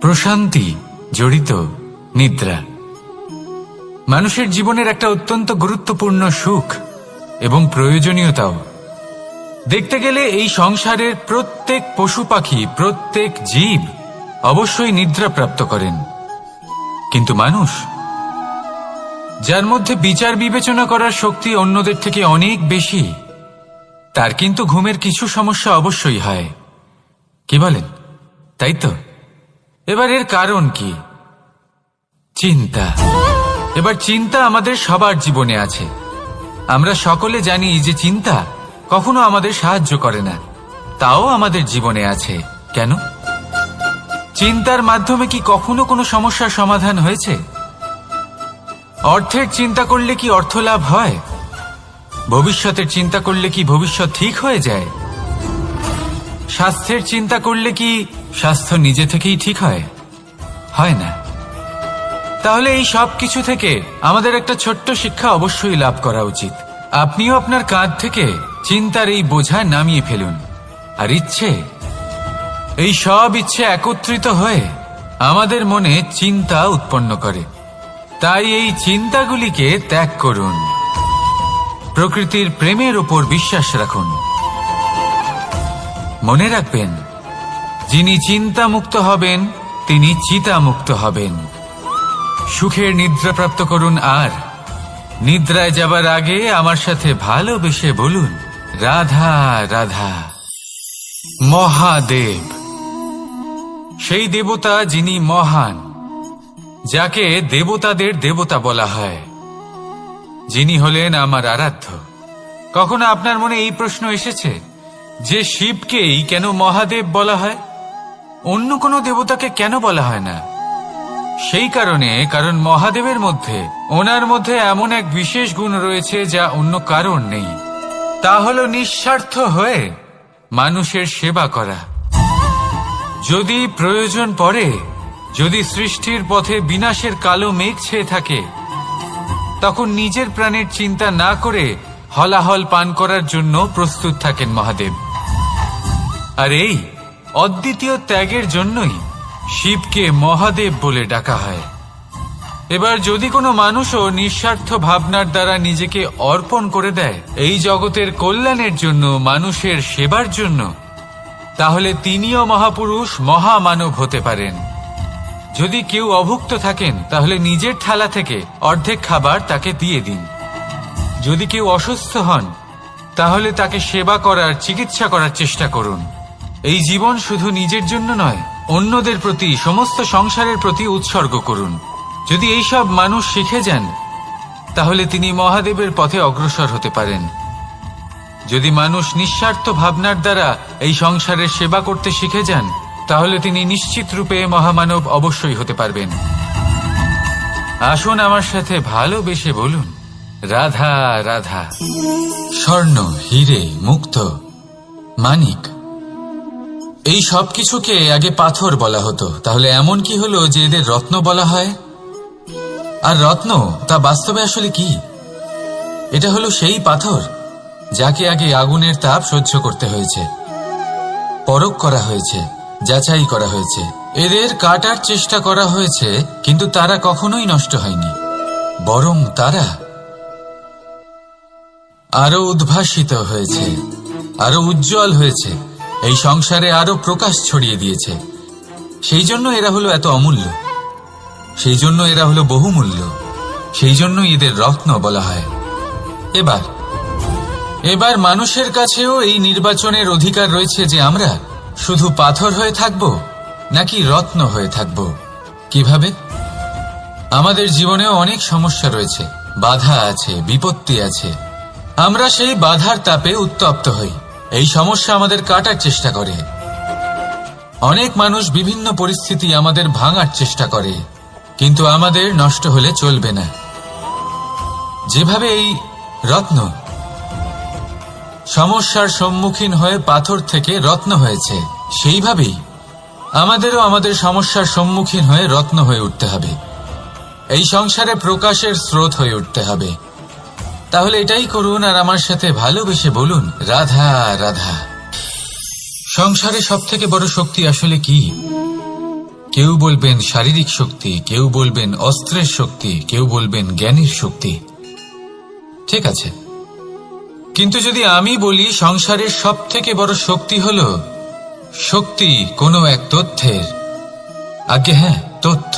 প্রশান্তি জড়িত নিদ্রা মানুষের জীবনের একটা অত্যন্ত গুরুত্বপূর্ণ সুখ এবং প্রয়োজনীয়তাও। দেখতে গেলে এই সংসারের প্রত্যেক পশু পাখি, প্রত্যেক জীব অবশ্যই নিদ্রা প্রাপ্ত করেন, কিন্তু মানুষ, যার মধ্যে বিচার বিবেচনা করার শক্তি অন্যদের থেকে অনেক বেশি, তার কিন্তু ঘুমের কিছু সমস্যা অবশ্যই হয়। কি বলেন, তাই তো? এবার এর কারণ কি? চিন্তা। এবার চিন্তা আমাদের সবার জীবনে আছে। আমরা সকলে জানি যে চিন্তা কখনো আমাদের সাহায্য করে না, তাও আমাদের জীবনে আছে। কেন? চিন্তার মাধ্যমে কি কখনো কোনো সমস্যার সমাধান হয়েছে? অর্থের চিন্তা করলে কি অর্থ লাভ হয়? ভবিষ্যতের চিন্তা করলে কি ভবিষ্যৎ ঠিক হয়ে যায়? স্বাস্থ্যের চিন্তা করলে কি স্বাস্থ্য নিজে থেকেই ঠিক হয়? হয় না। তাহলে এই সব কিছু থেকে আমাদের একটা ছোট্ট শিক্ষা অবশ্যই লাভ করা উচিত। আপনিও আপনার কাঁধ থেকে চিন্তার এই বোঝা নামিয়ে ফেলুন, আর এই সব ইচ্ছে একত্রিত হয়ে আমাদের মনে চিন্তা উৎপন্ন করে। তাই এই চিন্তাগুলিকে ত্যাগ করুন, প্রকৃতির প্রেমের উপর বিশ্বাস রাখুন। মনে রাখবেন, যিনি চিন্তামুক্ত হবেন তিনি চিতামুক্ত হবেন। সুখের নিদ্রা প্রাপ্ত করুন, আর নিদ্রায় যাবার আগে আমার সাথে ভালোবেসে বলুন, রাধা রাধা। মহাদেব, সেই দেবতা যিনি মহান, যাকে দেবতাদের দেবতা বলা হয়, যিনি হলেন আমার আরাধ্য। কখনো আপনার মনে এই প্রশ্ন এসেছে যে শিবকেই কেন মহাদেব বলা হয়, অন্য কোনো দেবতাকে কেন বলা হয় না? সেই কারণ মহাদেবের মধ্যে, ওনার মধ্যে এমন এক বিশেষ গুণ রয়েছে যা অন্য কারণ নেই। তা হলো নিঃস্বার্থ হয়ে মানুষের সেবা করা। যদি প্রয়োজন পড়ে, যদি সৃষ্টির পথে বিনাশের কালো মেঘ ছেয়ে থাকে, তখন নিজের প্রাণের চিন্তা না করে হলাহল পান করার জন্য প্রস্তুত থাকেন মহাদেব। আর এই অদ্বিতীয় ত্যাগের জন্যই শিবকে মহাদেব বলে ডাকা হয়। এবার যদি কোনো মানুষও নিঃস্বার্থ ভাবনার দ্বারা নিজেকে অর্পণ করে দেয় এই জগতের কল্যাণের জন্য, মানুষের সেবার জন্য, তাহলে তিনিও মহাপুরুষ, মহামানব হতে পারেন। যদি কেউ অভুক্ত থাকেন, তাহলে নিজের থালা থেকে অর্ধেক খাবার তাকে দিয়ে দিন। যদি কেউ অসুস্থ হন, তাহলে তাকে সেবা করার, চিকিৎসা করার চেষ্টা করুন। এই জীবন শুধু নিজের জন্য নয়, অন্যদের প্রতি, সমস্ত সংসারের প্রতি উৎসর্গ করুন। যদি এইসব মানুষ শিখে যান, তাহলে তিনি মহাদেবের পথে অগ্রসর হতে পারেন। যদি মানুষ নিঃস্বার্থ ভাবনার দ্বারা এই সংসারের সেবা করতে শিখে যান, তাহলে তিনি নিশ্চিত রূপে মহামানব অবশ্যই হতে পারবেন। আসুন আমার সাথে ভালোবেসে বলুন, রাধা রাধা। স্বর্ণ, হীরে, মুক্ত, মানিক, এই সব কিছুকে আগে পাথর বলা হতো। তাহলে এমন কি হলো যে এদের রত্ন বলা হয়? আর রত্ন তা বাস্তবে আসলে কি? এটা হলো সেই পাথর যাকে আগে আগুনের তাপ সহ্য করতে হয়েছে, পরখ করা হয়েছে, যাচাই করা হয়েছে, এদের কাটার চেষ্টা করা হয়েছে, কিন্তু তারা কখনোই নষ্ট হয়নি, বরং তারা আরো উদ্ভাসিত হয়েছে, আরো উজ্জ্বল হয়েছে, এই সংসারে আরো প্রকাশ ছড়িয়ে দিয়েছে। সেই জন্য এরা হলো এত অমূল্য, সেই জন্য এরা হলো বহুমূল্য, সেই জন্য এদের রত্ন বলা হয়। এবার মানুষের কাছেও এই নির্বাচনের অধিকার রয়েছে যে আমরা শুধু পাথর হয়ে থাকব নাকি রত্ন হয়ে থাকব। কিভাবে? আমাদের জীবনেও অনেক সমস্যা রয়েছে, বাধা আছে, বিপত্তি আছে। আমরা সেই বাধার তাপে উত্তপ্ত হই, এই সমস্যা আমাদের কাটার চেষ্টা করে। অনেক মানুষ বিভিন্ন পরিস্থিতি আমাদের ভাঙার চেষ্টা করে, কিন্তু আমাদের নষ্ট হলে চলবে না। যেভাবে এই রত্ন সমস্যার সম্মুখীন হয়ে পাথর থেকে রত্ন হয়েছে, সেইভাবেই আমাদেরও আমাদের সমস্যার সম্মুখীন হয়ে রত্ন হয়ে উঠতে হবে, এই সংসারে প্রকাশের স্রোত হয়ে উঠতে হবে। তাহলে এটাই করুন, আর আমার সাথে ভালোবেসে বলুন, রাধা রাধা। সংসারে সব থেকে বড় শক্তি আসলে কি? কেউ বলবেন শারীরিক শক্তি, কেউ বলবেন অস্ত্রের শক্তি, কেউ বলবেন জ্ঞানের শক্তি। ঠিক আছে, কিন্তু যদি আমি বলি সংসারের সব থেকে বড় শক্তি হল শক্তি কোনো এক তথ্যের, আগে হ্যাঁ, তথ্য।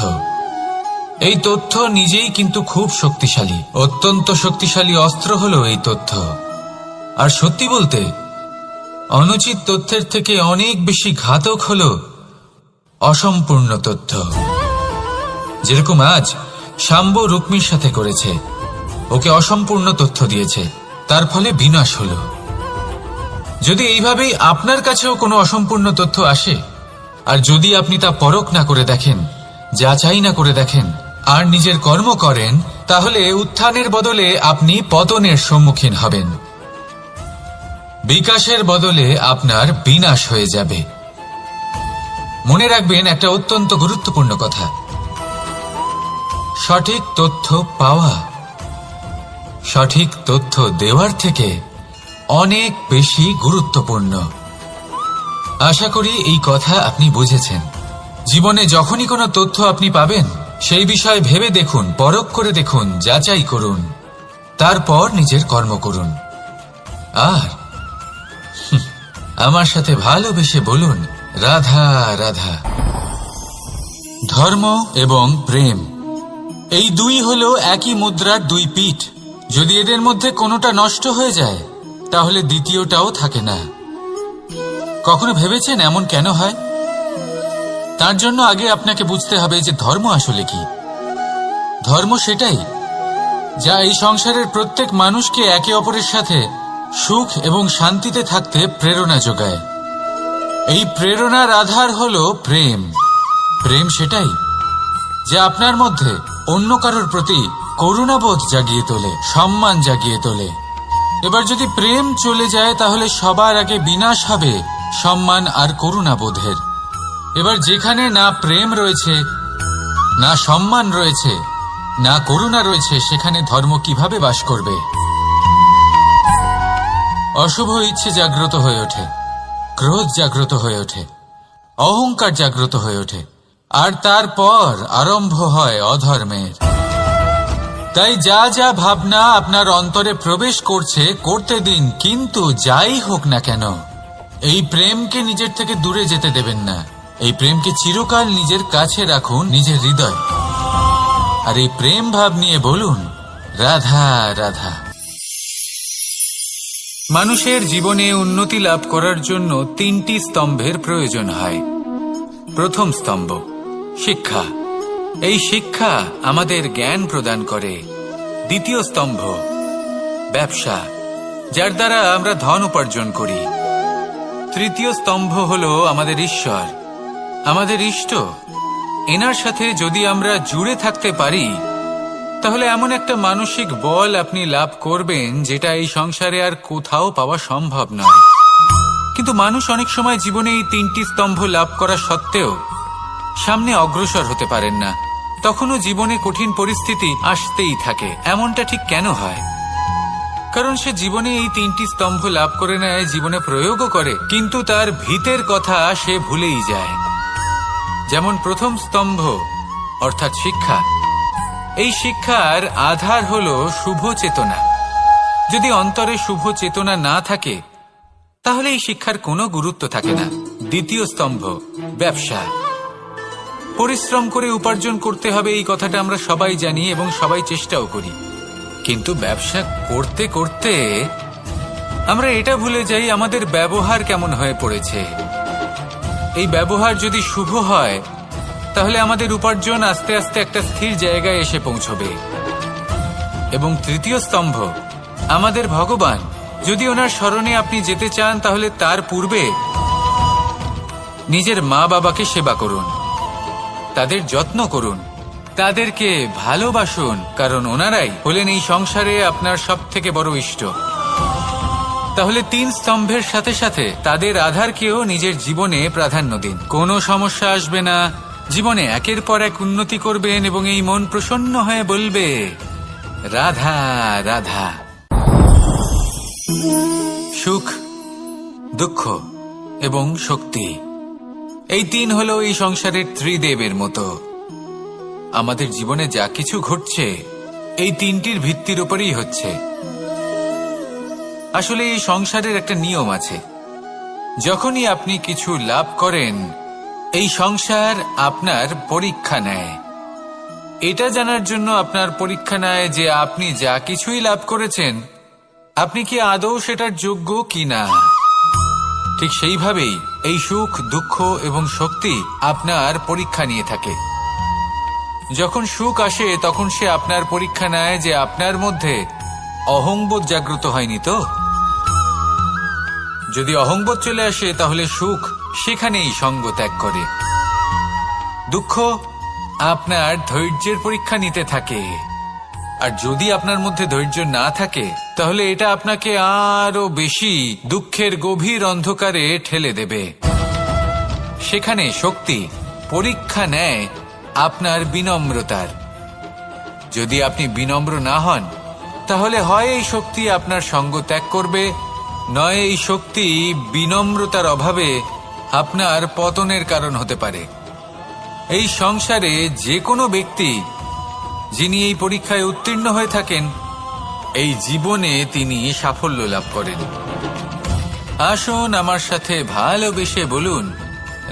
এই তথ্য নিজেই কিন্তু খুব শক্তিশালী, অত্যন্ত শক্তিশালী অস্ত্র হলো এই তথ্য। আর সত্যি বলতে অনুচিত তথ্যের থেকে অনেক বেশি ঘাতক হলো অসম্পূর্ণ তথ্য। যেরকম আজ শাম্ব রুক্মির সাথে করেছে, ওকে অসম্পূর্ণ তথ্য দিয়েছে, তার ফলে বিনাশ হলো। যদি এইভাবেই আপনার কাছেও কোনো অসম্পূর্ণ তথ্য আসে, আর যদি আপনি তা পরখ না করে দেখেন, যাচাই না করে দেখেন, আর নিজের কর্ম করেন, তাহলে উত্থানের বদলে আপনি পতনের সম্মুখীন হবেন। বিকাশের বদলে আপনার বিনাশ হয়ে যাবে। মনে রাখবেন একটা অত্যন্ত গুরুত্বপূর্ণ কথা, সঠিক তথ্য পাওয়া সঠিক তথ্য দেওয়ার থেকে অনেক বেশি গুরুত্বপূর্ণ। আশা করি এই কথা আপনি বুঝেছেন। জীবনে যখনই কোনো তথ্য আপনি পাবেন, সেই বিষয়ে ভেবে দেখুন, পরখ করে দেখুন, যাচাই করুন, তারপর নিজের কর্ম করুন। আর আমার সাথে ভালোবেসে বলুন, রাধা রাধা। ধর্ম এবং প্রেম, এই দুই হলো একই মুদ্রার দুই পিঠ। যদি এদের মধ্যে কোনোটা নষ্ট হয়ে যায়, তাহলে দ্বিতীয়টাও থাকে না। কখনো ভেবেছেন এমন কেন হয়? তার জন্য আগে আপনাকে বুঝতে হবে যে ধর্ম আসলে কি। ধর্ম সেটাই যা এই সংসারের প্রত্যেক মানুষকে একে অপরের সাথে সুখ এবং শান্তিতে থাকতে প্রেরণা যোগায়। এই প্রেরণার আধার হলো প্রেম। প্রেম সেটাই যা আপনার মধ্যে অন্য কারোর প্রতি করুণাবোধ জাগিয়ে তোলে, সম্মান জাগিয়ে তোলে। এবার যদি প্রেম চলে যায়, তাহলে সবার আগে বিনাশ হবে সম্মান আর করুণাবোধের। এবার যেখানে না প্রেম রয়েছে, না সম্মান রয়েছে, না করুণা রয়েছে, সেখানে ধর্ম কিভাবে বাস করবে? অশুভ ইচ্ছে জাগ্রত হয়ে ওঠে, ক্রোধ জাগ্রত হয়ে ওঠে, অহংকার জাগ্রত হয়ে ওঠে, আর তারপর আরম্ভ হয় অধর্মের। তাই যা যা ভাবনা আপনার অন্তরে প্রবেশ করছে, করতে দিন, কিন্তু যাই হোক না কেন, এই প্রেমকে নিজের থেকে দূরে যেতে দেবেন না। এই প্রেমকে চিরকাল নিজের কাছে রাখুন, নিজের হৃদয়। আর এই প্রেম ভাব নিয়ে বলুন, রাধা রাধা। মানুষের জীবনে উন্নতি লাভ করার জন্য তিনটি স্তম্ভের প্রয়োজন হয়। প্রথম স্তম্ভ শিক্ষা। এই শিক্ষা আমাদের জ্ঞান প্রদান করে। দ্বিতীয় স্তম্ভ ব্যবসা, যার দ্বারা আমরা ধন উপার্জন করি। তৃতীয় স্তম্ভ হলো আমাদের ঈশ্বর, আমাদের ইষ্ট। এনার সাথে যদি আমরা জুড়ে থাকতে পারি, তাহলে এমন একটা মানসিক বল আপনি লাভ করবেন যেটা এই সংসারে আর কোথাও পাওয়া সম্ভব নয়। কিন্তু মানুষ অনেক সময় জীবনে এই তিনটি স্তম্ভ লাভ করা সত্ত্বেও সামনে অগ্রসর হতে পারেন না। তখনও জীবনে কঠিন পরিস্থিতি আসতেই থাকে। এমনটা ঠিক কেন হয়? কারণ সে জীবনে এই তিনটি স্তম্ভ লাভ করে নেয়, জীবনে প্রয়োগও করে, কিন্তু তার ভিতের কথা সে ভুলেই যায়। যেমন প্রথম স্তম্ভ অর্থাৎ শিক্ষা। এই শিক্ষার আধার হলো শুভ চেতনা। যদি অন্তরে শুভ চেতনা না থাকে, তাহলে এই শিক্ষার কোনো গুরুত্ব থাকে না। দ্বিতীয় স্তম্ভ ব্যবসা। পরিশ্রম করে উপার্জন করতে হবে, এই কথাটা আমরা সবাই জানি এবং সবাই চেষ্টাও করি। কিন্তু ব্যবসা করতে করতে আমরা এটা ভুলে যাই আমাদের ব্যবহার কেমন হয়ে পড়েছে। এই ব্যবহার যদি শুভ হয়, তাহলে আমাদের উপার্জন আস্তে আস্তে একটা স্থির জায়গায় এসে পৌঁছবে। এবং তৃতীয় স্তম্ভ আমাদের ভগবান। যদি ওনার স্মরণে আপনি যেতে চান, তাহলে তার পূর্বে নিজের মা বাবাকে সেবা করুন, তাদের যত্ন করুন, তাদেরকে ভালোবাসুন, কারণ ওনারাই হলেন এই সংসারে আপনার সব থেকে বড় ইষ্ট। তাহলে তিন স্তম্ভের সাথে সাথে তাদের আধারকেও নিজের জীবনে প্রাধান্য দিন। কোনো সমস্যা আসবে না, জীবনে একের পর এক উন্নতি করবেন এবং এই মন প্রসন্ন হয়ে বলবে, রাধা রাধা। সুখ, দুঃখ এবং শক্তি, এই তিন হলো এই সংসারের ত্রিদেবের মতো। আমাদের জীবনে যা কিছু ঘটছে এই তিনটির ভিত্তির উপরেই হচ্ছে। আসলে এই সংসারের একটা নিয়ম আছে, যখনই আপনি কিছু লাভ করেন এই সংসার আপনার পরীক্ষা নেয়। এটা জানার জন্য আপনার পরীক্ষা নেয় যে আপনি যা কিছুই লাভ করেছেন আপনি কি আদৌ সেটার যোগ্য কিনা। ঠিক সেইভাবেই এই সুখ, দুঃখ এবং শক্তি আপনার পরীক্ষা নিয়ে থাকে। যখন সুখ আসে তখন সে আপনার পরীক্ষা নেয় যে আপনার মধ্যে অহংবোধ জাগ্রত হয়নি তো। যদি অহংবোধ চলে আসে তাহলে সুখ সেখানেই সঙ্গ ত্যাগ করে। দুঃখ আপনার ধৈর্যের পরীক্ষা নিতে থাকে, আর যদি আপনার মধ্যে ধৈর্য না থাকে তাহলে এটা আপনাকে আরো বেশি দুঃখের গভীর অন্ধকারে ঠেলে দেবে। সেখানে শক্তি পরীক্ষা নেয় আপনার বিনম্রতার। যদি আপনি বিনম্র না হন তাহলে হয় এই শক্তি আপনার সঙ্গ ত্যাগ করবে, নয় এই শক্তি বিনম্রতার অভাবে আপনার পতনের কারণ হতে পারে। এই সংসারে যে কোনো ব্যক্তি যিনি এই পরীক্ষায় উত্তীর্ণ হয়ে থাকেন এই জীবনে তিনি সাফল্য লাভ করেন। আসুন আমার সাথে ভালোবেসে বলুন,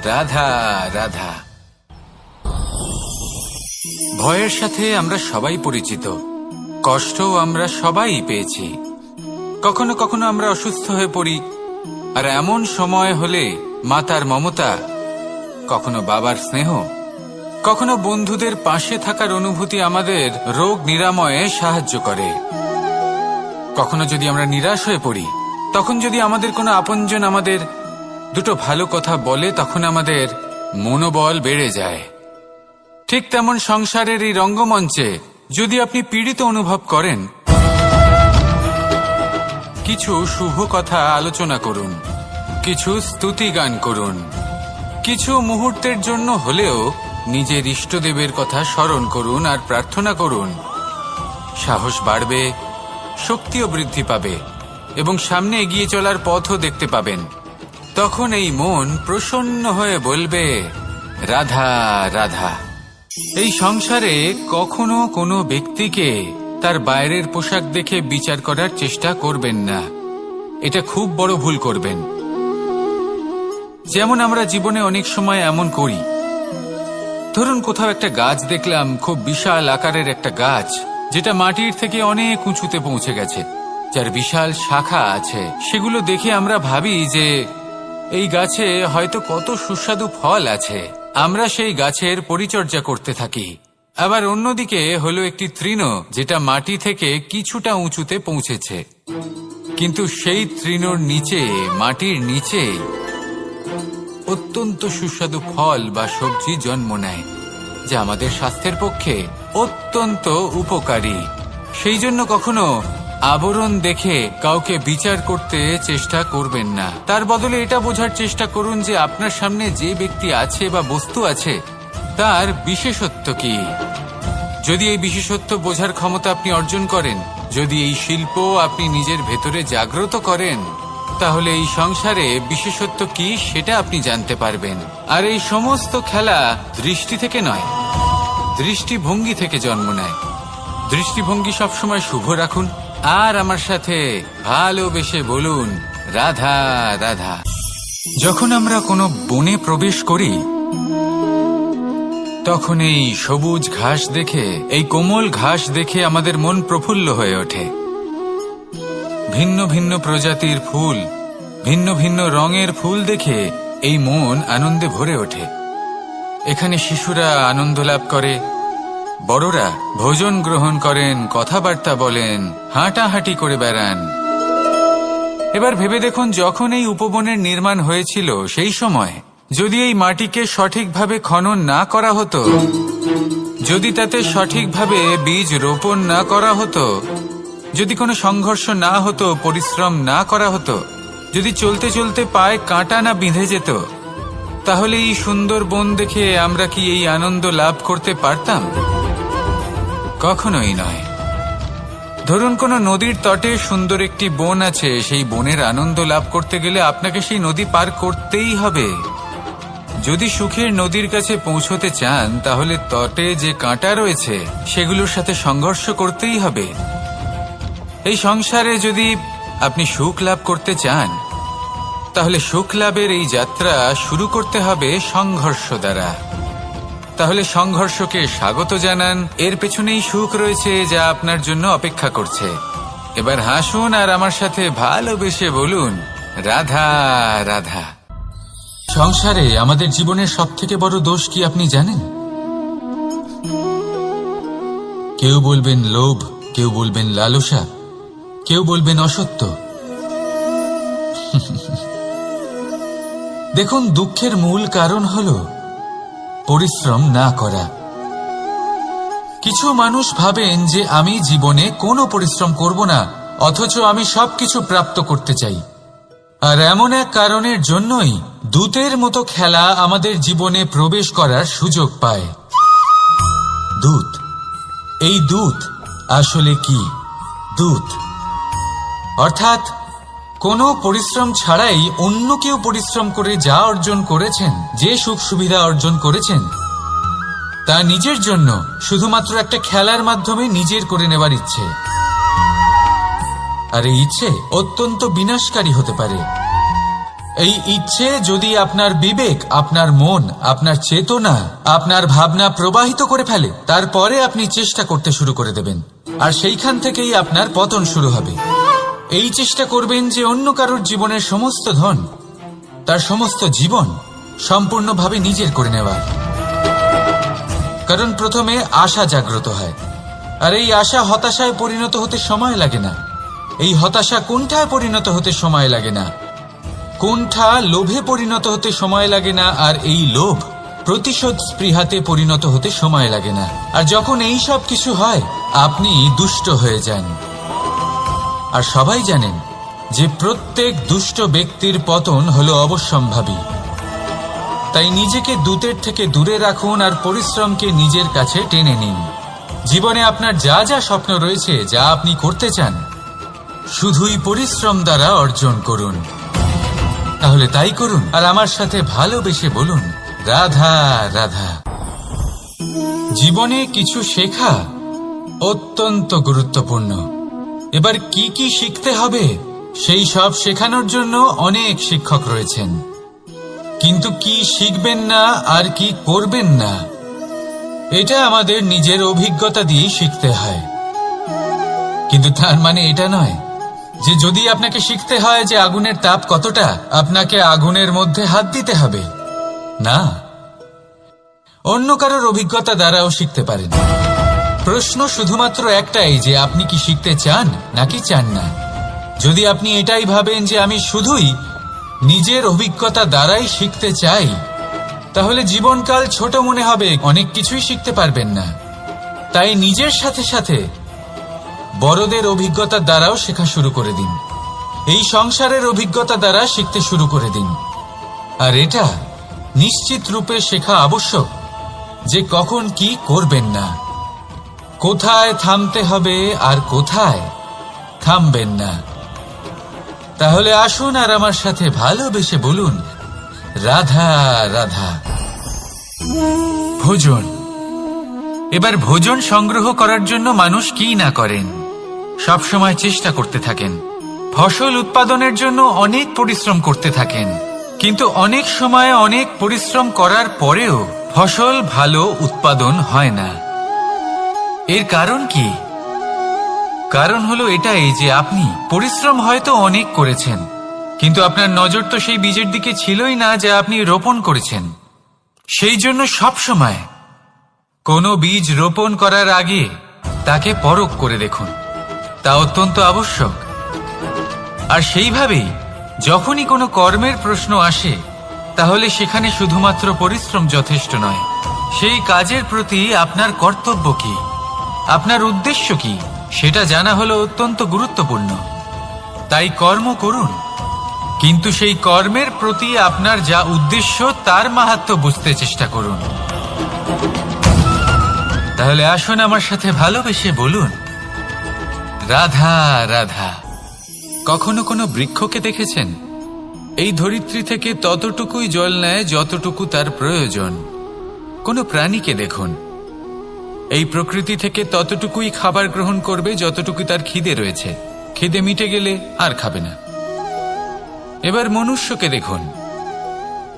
রাধা রাধা। ভয়ের সাথে আমরা সবাই পরিচিত, কষ্টও আমরা সবাই পেয়েছি। কখনো কখনো আমরা অসুস্থ হয়ে পড়ি, আর এমন সময় হলে মাতার মমতা, কখনো বাবার স্নেহ, কখনো বন্ধুদের পাশে থাকার অনুভূতি আমাদের রোগ নিরাময়ে সাহায্য করে। কখনো যদি আমরা নিরাশ হয়ে পড়ি, তখন যদি আমাদের কোনো আপনজন আমাদের দুটো ভালো কথা বলে তখন আমাদের মনোবল বেড়ে যায়। ঠিক তেমন সংসারের এই রঙ্গমঞ্চে যদি আপনি পীড়িত অনুভব করেন, কিছু শুভ কথা আলোচনা করুন, কিছু স্তুতি গান করুন, কিছু মুহূর্তের জন্য হলেও নিজের ইষ্টদেবের কথা স্মরণ করুন আর প্রার্থনা করুন। সাহস বাড়বে, শক্তিও বৃদ্ধি পাবে এবং সামনে এগিয়ে চলার পথও দেখতে পাবেন। তখন এই মন প্রসন্ন হয়ে বলবে, রাধা রাধা। এই সংসারে কখনো কোনো ব্যক্তিকে তার বাইরের পোশাক দেখে বিচার করার চেষ্টা করবেন না, এটা খুব বড় ভুল করবেন। যেমন আমরা জীবনে অনেক সময় এমন করি, ধরুন কোথাও একটা গাছ দেখলাম, খুব বিশাল আকারের একটা গাছ যেটা মাটির থেকে অনেক উঁচুতে পৌঁছে গেছে, যার বিশাল শাখা আছে। সেগুলো দেখে আমরা ভাবি যে এই গাছে হয়তো কত সুস্বাদু ফল আছে, আমরা সেই গাছের পরিচর্যা করতে থাকি। আবার অন্যদিকে হলো একটি তৃণ যেটা মাটি থেকে কিছুটা উঁচুতে পৌঁছেছে, কিন্তু সেই তৃণর নিচে, মাটির নিচে অত্যন্ত সুস্বাদু ফল বা সবজি জন্ম নেয়, যা আমাদের স্বাস্থ্যের পক্ষে অত্যন্ত উপকারী। সেই জন্য কখনো আবরণ দেখে কাউকে বিচার করতে চেষ্টা করবেন না। তার বদলে এটা বোঝার চেষ্টা করুন যে আপনার সামনে যে ব্যক্তি আছে বা বস্তু আছে তার বিশেষত্ব কি। যদি এই বিশেষত্ব বোঝার ক্ষমতা আপনি অর্জন করেন, যদি এই শিল্প আপনি নিজের ভেতরে জাগ্রত করেন, তাহলে এই সংসারে বিশেষত্ব কি সেটা আপনি জানতে পারবেন। আর এই সমস্ত খেলা দৃষ্টি থেকে নয়, দৃষ্টিভঙ্গি থেকে জন্ম নেয়। দৃষ্টিভঙ্গি সবসময় শুভ রাখুন আর আমার সাথে ভালোবেসে বলুন, রাধা রাধা। যখন আমরা কোনো বনে প্রবেশ করি তখন এই সবুজ ঘাস দেখে, এই কোমল ঘাস দেখে আমাদের মন প্রফুল্ল হয়ে ওঠে। ভিন্ন ভিন্ন প্রজাতির ফুল, ভিন্ন ভিন্ন রঙের ফুল দেখে এই মন আনন্দে ভরে ওঠে। এখানে শিশুরা আনন্দ লাভ করে, বড়রা ভোজন গ্রহণ করেন, কথাবার্তা বলেন, হাঁটাহাঁটি করে বেড়ান। এবার ভেবে দেখুন, যখন এই উপবনের নির্মাণ হয়েছিল সেই সময় যদি এই মাটিকে সঠিকভাবে খনন না করা হতো, যদি তাতে সঠিকভাবে বীজ রোপণ না করা হতো, যদি কোনো সংঘর্ষ না হতো, পরিশ্রম না করা হতো, যদি চলতে চলতে পায়ে কাঁটা না বিঁধে যেত, তাহলে এই সুন্দর বন দেখে আমরা কি এই আনন্দ লাভ করতে পারতাম? কখনোই নয়। ধরুন কোনো নদীর তটে সুন্দর একটি বন আছে, সেই বনের আনন্দ লাভ করতে গেলে আপনাকে সেই নদী পার করতেই হবে। যদি সুখের নদীর কাছে পৌঁছতে চান তাহলে তটে যে কাঁটা রয়েছে সেগুলোর সাথে সংঘর্ষ করতেই হবে। এই সংসারে যদি আপনি সুখ লাভ করতে চান তাহলে সুখ লাভের এই যাত্রা শুরু করতে হবে সংঘর্ষ দ্বারা। তাহলে সংঘর্ষকে স্বাগত জানান, এর পেছনেই সুখ রয়েছে যা আপনার জন্য অপেক্ষা করছে। এবার হাসুন আর আমার সাথে ভালোবেসে বলুন, রাধা রাধা। সংসারে আমাদের জীবনের সবথেকে বড় দোষ কি আপনি জানেন? কেউ বলবেন লোভ, কেউ বলবেন লালসা, কেউ বলবেন অসত্য। দেখুন, দুঃখের মূল কারণ হল পরিশ্রম না করা। কিছু মানুষ ভাবেন যে আমি জীবনে কোনো পরিশ্রম করব না, অথচ আমি সবকিছু প্রাপ্ত করতে চাই। আর এমন এক কারণের জন্যই দূতের মতো খেলা আমাদের জীবনে প্রবেশ করার সুযোগ পায়। দূত, এই দূত আসলে কি? দূত অর্থাৎ কোনো পরিশ্রম ছাড়াই অন্য কেউ পরিশ্রম করে যা অর্জন করেছেন, যে সুখ সুবিধা অর্জন করেছেন, তা নিজের জন্য শুধুমাত্র একটা খেলার মাধ্যমে নিজের করে নেবার ইচ্ছে। আর এই ইচ্ছে অত্যন্ত বিনাশকারী হতে পারে। এই ইচ্ছে যদি আপনার বিবেক, আপনার মন, আপনার চেতনা, আপনার ভাবনা প্রবাহিত করে ফেলে, তারপরে আপনি চেষ্টা করতে শুরু করে দেবেন, আর সেইখান থেকেই আপনার পতন শুরু হবে। এই চেষ্টা করবেন যে অন্য কারোর জীবনের সমস্ত ধন, তার সমস্ত জীবন সম্পূর্ণভাবে নিজের করে নেওয়ার। কারণ প্রথমে আশা জাগ্রত হয়, আর এই আশা হতাশায় পরিণত হতে সময় লাগে না। এই হতাশা কুণ্ঠায় পরিণত হতে সময় লাগে না, কুণ্ঠা লোভে পরিণত হতে সময় লাগে না, আর এই লোভ প্রতিশোধ স্পৃহাতে পরিণত হতে সময় লাগে না। আর যখন এই সব কিছু হয়, আপনি দুষ্ট হয়ে যান। আর সবাই জানেন যে প্রত্যেক দুষ্ট ব্যক্তির পতন হলো অবশ্যম্ভাবী। তাই নিজেকে দূতের থেকে দূরে রাখুন আর পরিশ্রমকে নিজের কাছে টেনে নিন। জীবনে আপনার যা যা স্বপ্ন রয়েছে, যা আপনি করতে চান, শুধুই পরিশ্রম দ্বারা অর্জন করুন। তাহলে তাই করুন আর আমার সাথে ভালোবেসে বলুন, রাধা রাধা। জীবনে কিছু শেখা অত্যন্ত গুরুত্বপূর্ণ। এবার কি কি শিখতে হবে সেই সব শেখানোর জন্য অনেক শিক্ষক রয়েছেন, কিন্তু কি শিখবেন না আর কি করবেন না, এটা আমাদের নিজের অভিজ্ঞতা দিয়ে শিখতে হয়। কিন্তু তার মানে এটা নয় যে যদি আপনাকে শিখতে হয় যে আগুনের তাপ কতটা, আপনাকে আগুনের মধ্যে হাত দিতে হবে। না, অন্য কারোর অভিজ্ঞতা দ্বারাও শিখতে পারেন। প্রশ্ন শুধুমাত্র একটাই যে আপনি কি শিখতে চান নাকি চান না। যদি আপনি এটাই ভাবেন যে আমি শুধুই নিজের অভিজ্ঞতা দ্বারাই শিখতে চাই, তাহলে জীবনকাল ছোট মনে হবে, অনেক কিছুই শিখতে পারবেন না। তাই নিজের সাথে সাথে বড়দের অভিজ্ঞতা দ্বারাও শেখা শুরু করে দিন। এই সংসারের অভিজ্ঞতা দ্বারা শিখতে শুরু করে দিন। আর এটা নিশ্চিত রূপে শেখা আবশ্যক যে কখন কি করবেন না, কোথায় থামতে হবে আর কোথায় থামবেন না। তাহলে আসুন আর আমার সাথে ভালোবেসে বলুন, রাধা রাধা। ভোজন। এবার ভোজন সংগ্রহ করার জন্য মানুষ কি না করেন, সব সময় চেষ্টা করতে থাকেন। ফসল উৎপাদনের জন্য অনেক পরিশ্রম করতে থাকেন, কিন্তু অনেক সময় অনেক পরিশ্রম করার পরেও ফসল ভালো উৎপাদন হয় না। এর কারণ কি? কারণ হলো এটাই যে আপনি পরিশ্রম হয়তো অনেক করেছেন, কিন্তু আপনার নজর তো সেই বীজের দিকে ছিলই না যা আপনি রোপণ করেছেন। সেই জন্য সব সময় কোনো বীজ রোপণ করার আগে তাকে পরখ করে দেখুন, তা অত্যন্ত আবশ্যক। আর সেইভাবেই যখনই কোনো কর্মের প্রশ্ন আসে, তাহলে সেখানে শুধুমাত্র পরিশ্রম যথেষ্ট নয়। সেই কাজের প্রতি আপনার কর্তব্য কি, আপনার উদ্দেশ্য কি, সেটা জানা হলো অত্যন্ত গুরুত্বপূর্ণ। তাই কর্ম করুন, কিন্তু সেই কর্মের প্রতি আপনার যা উদ্দেশ্য তার মাহাত্ম্য বুঝতে চেষ্টা করুন। তাহলে আসুন আমার সাথে ভালোবেসে বলুন, রাধা রাধা। কখনো কোনো বৃক্ষকে দেখেছেন? এই ধরিত্রী থেকে ততটুকুই জল নেয় যতটুকু তার প্রয়োজন। কোনো প্রাণীকে দেখুন, এই প্রকৃতি থেকে ততটুকুই খাবার গ্রহণ করবে যতটুকু তার খিদে রয়েছে। খিদে মিটে গেলে আর খাবে না। এবার মনুষ্যকে দেখুন,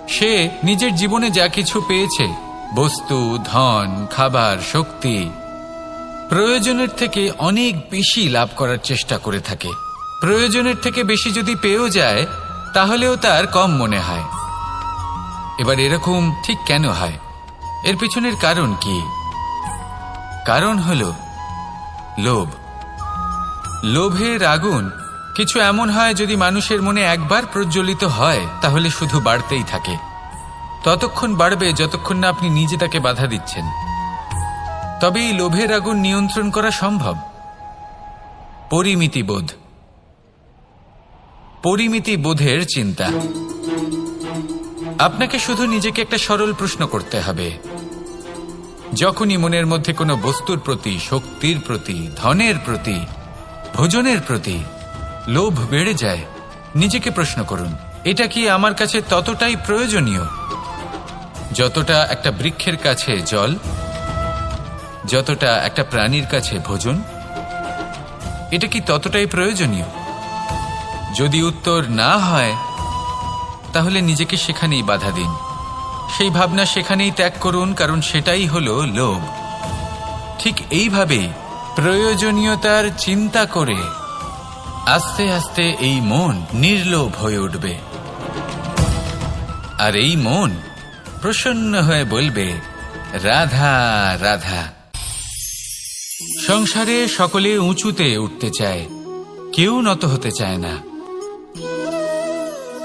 সে নিজের জীবনে যা কিছু পেয়েছে, বস্তু, ধন, খাবার, শক্তি, প্রয়োজনের থেকে অনেক বেশি লাভ করার চেষ্টা করে থাকে। প্রয়োজনের থেকে বেশি যদি পেয়েও যায় তাহলেও তার কম মনে হয়। এবার এরকম ঠিক কেন হয়? এর পিছনের কারণ কি? কারণ হলো লোভ। লোভের আগুন কিছু এমন হয়, যদি মানুষের মনে একবার প্রজ্বলিত হয় তাহলে শুধু বাড়তেই থাকে। ততক্ষণ বাড়বে যতক্ষণ না আপনি নিজে তাকে বাধা দিচ্ছেন। তবে এই লোভের আগুন নিয়ন্ত্রণ করা সম্ভব। পরিমিতিবোধ, পরিমিতিবোধের চিন্তা। আপনাকে শুধু নিজেকে একটা সরল প্রশ্ন করতে হবে। যখনই মনের মধ্যে কোনো বস্তুর প্রতি, শক্তির প্রতি, ধনের প্রতি, ভোজনের প্রতি লোভ বেড়ে যায়, নিজেকে প্রশ্ন করুন, এটা কি আমার কাছে ততটাই প্রয়োজনীয় যতটা একটা বৃক্ষের কাছে জল, যতটা একটা প্রাণীর কাছে ভোজন? এটা কি ততটাই প্রয়োজনীয়? যদি উত্তর না হয় তাহলে নিজেকে সেখানেই বাধা দিন। সেই ভাবনা সেখানেই ত্যাগ করুন, কারণ সেটাই হলো লোভ। ঠিক এইভাবেই প্রয়োজনীয়তার চিন্তা করে আস্তে আস্তে এই মন নির্লোভ হয়ে উঠবে। আর এই মন প্রসন্ন হয়ে বলবে, রাধা রাধা। সংসারে সকলে উঁচুতে উঠতে চায়, কেউ নত হতে চায় না।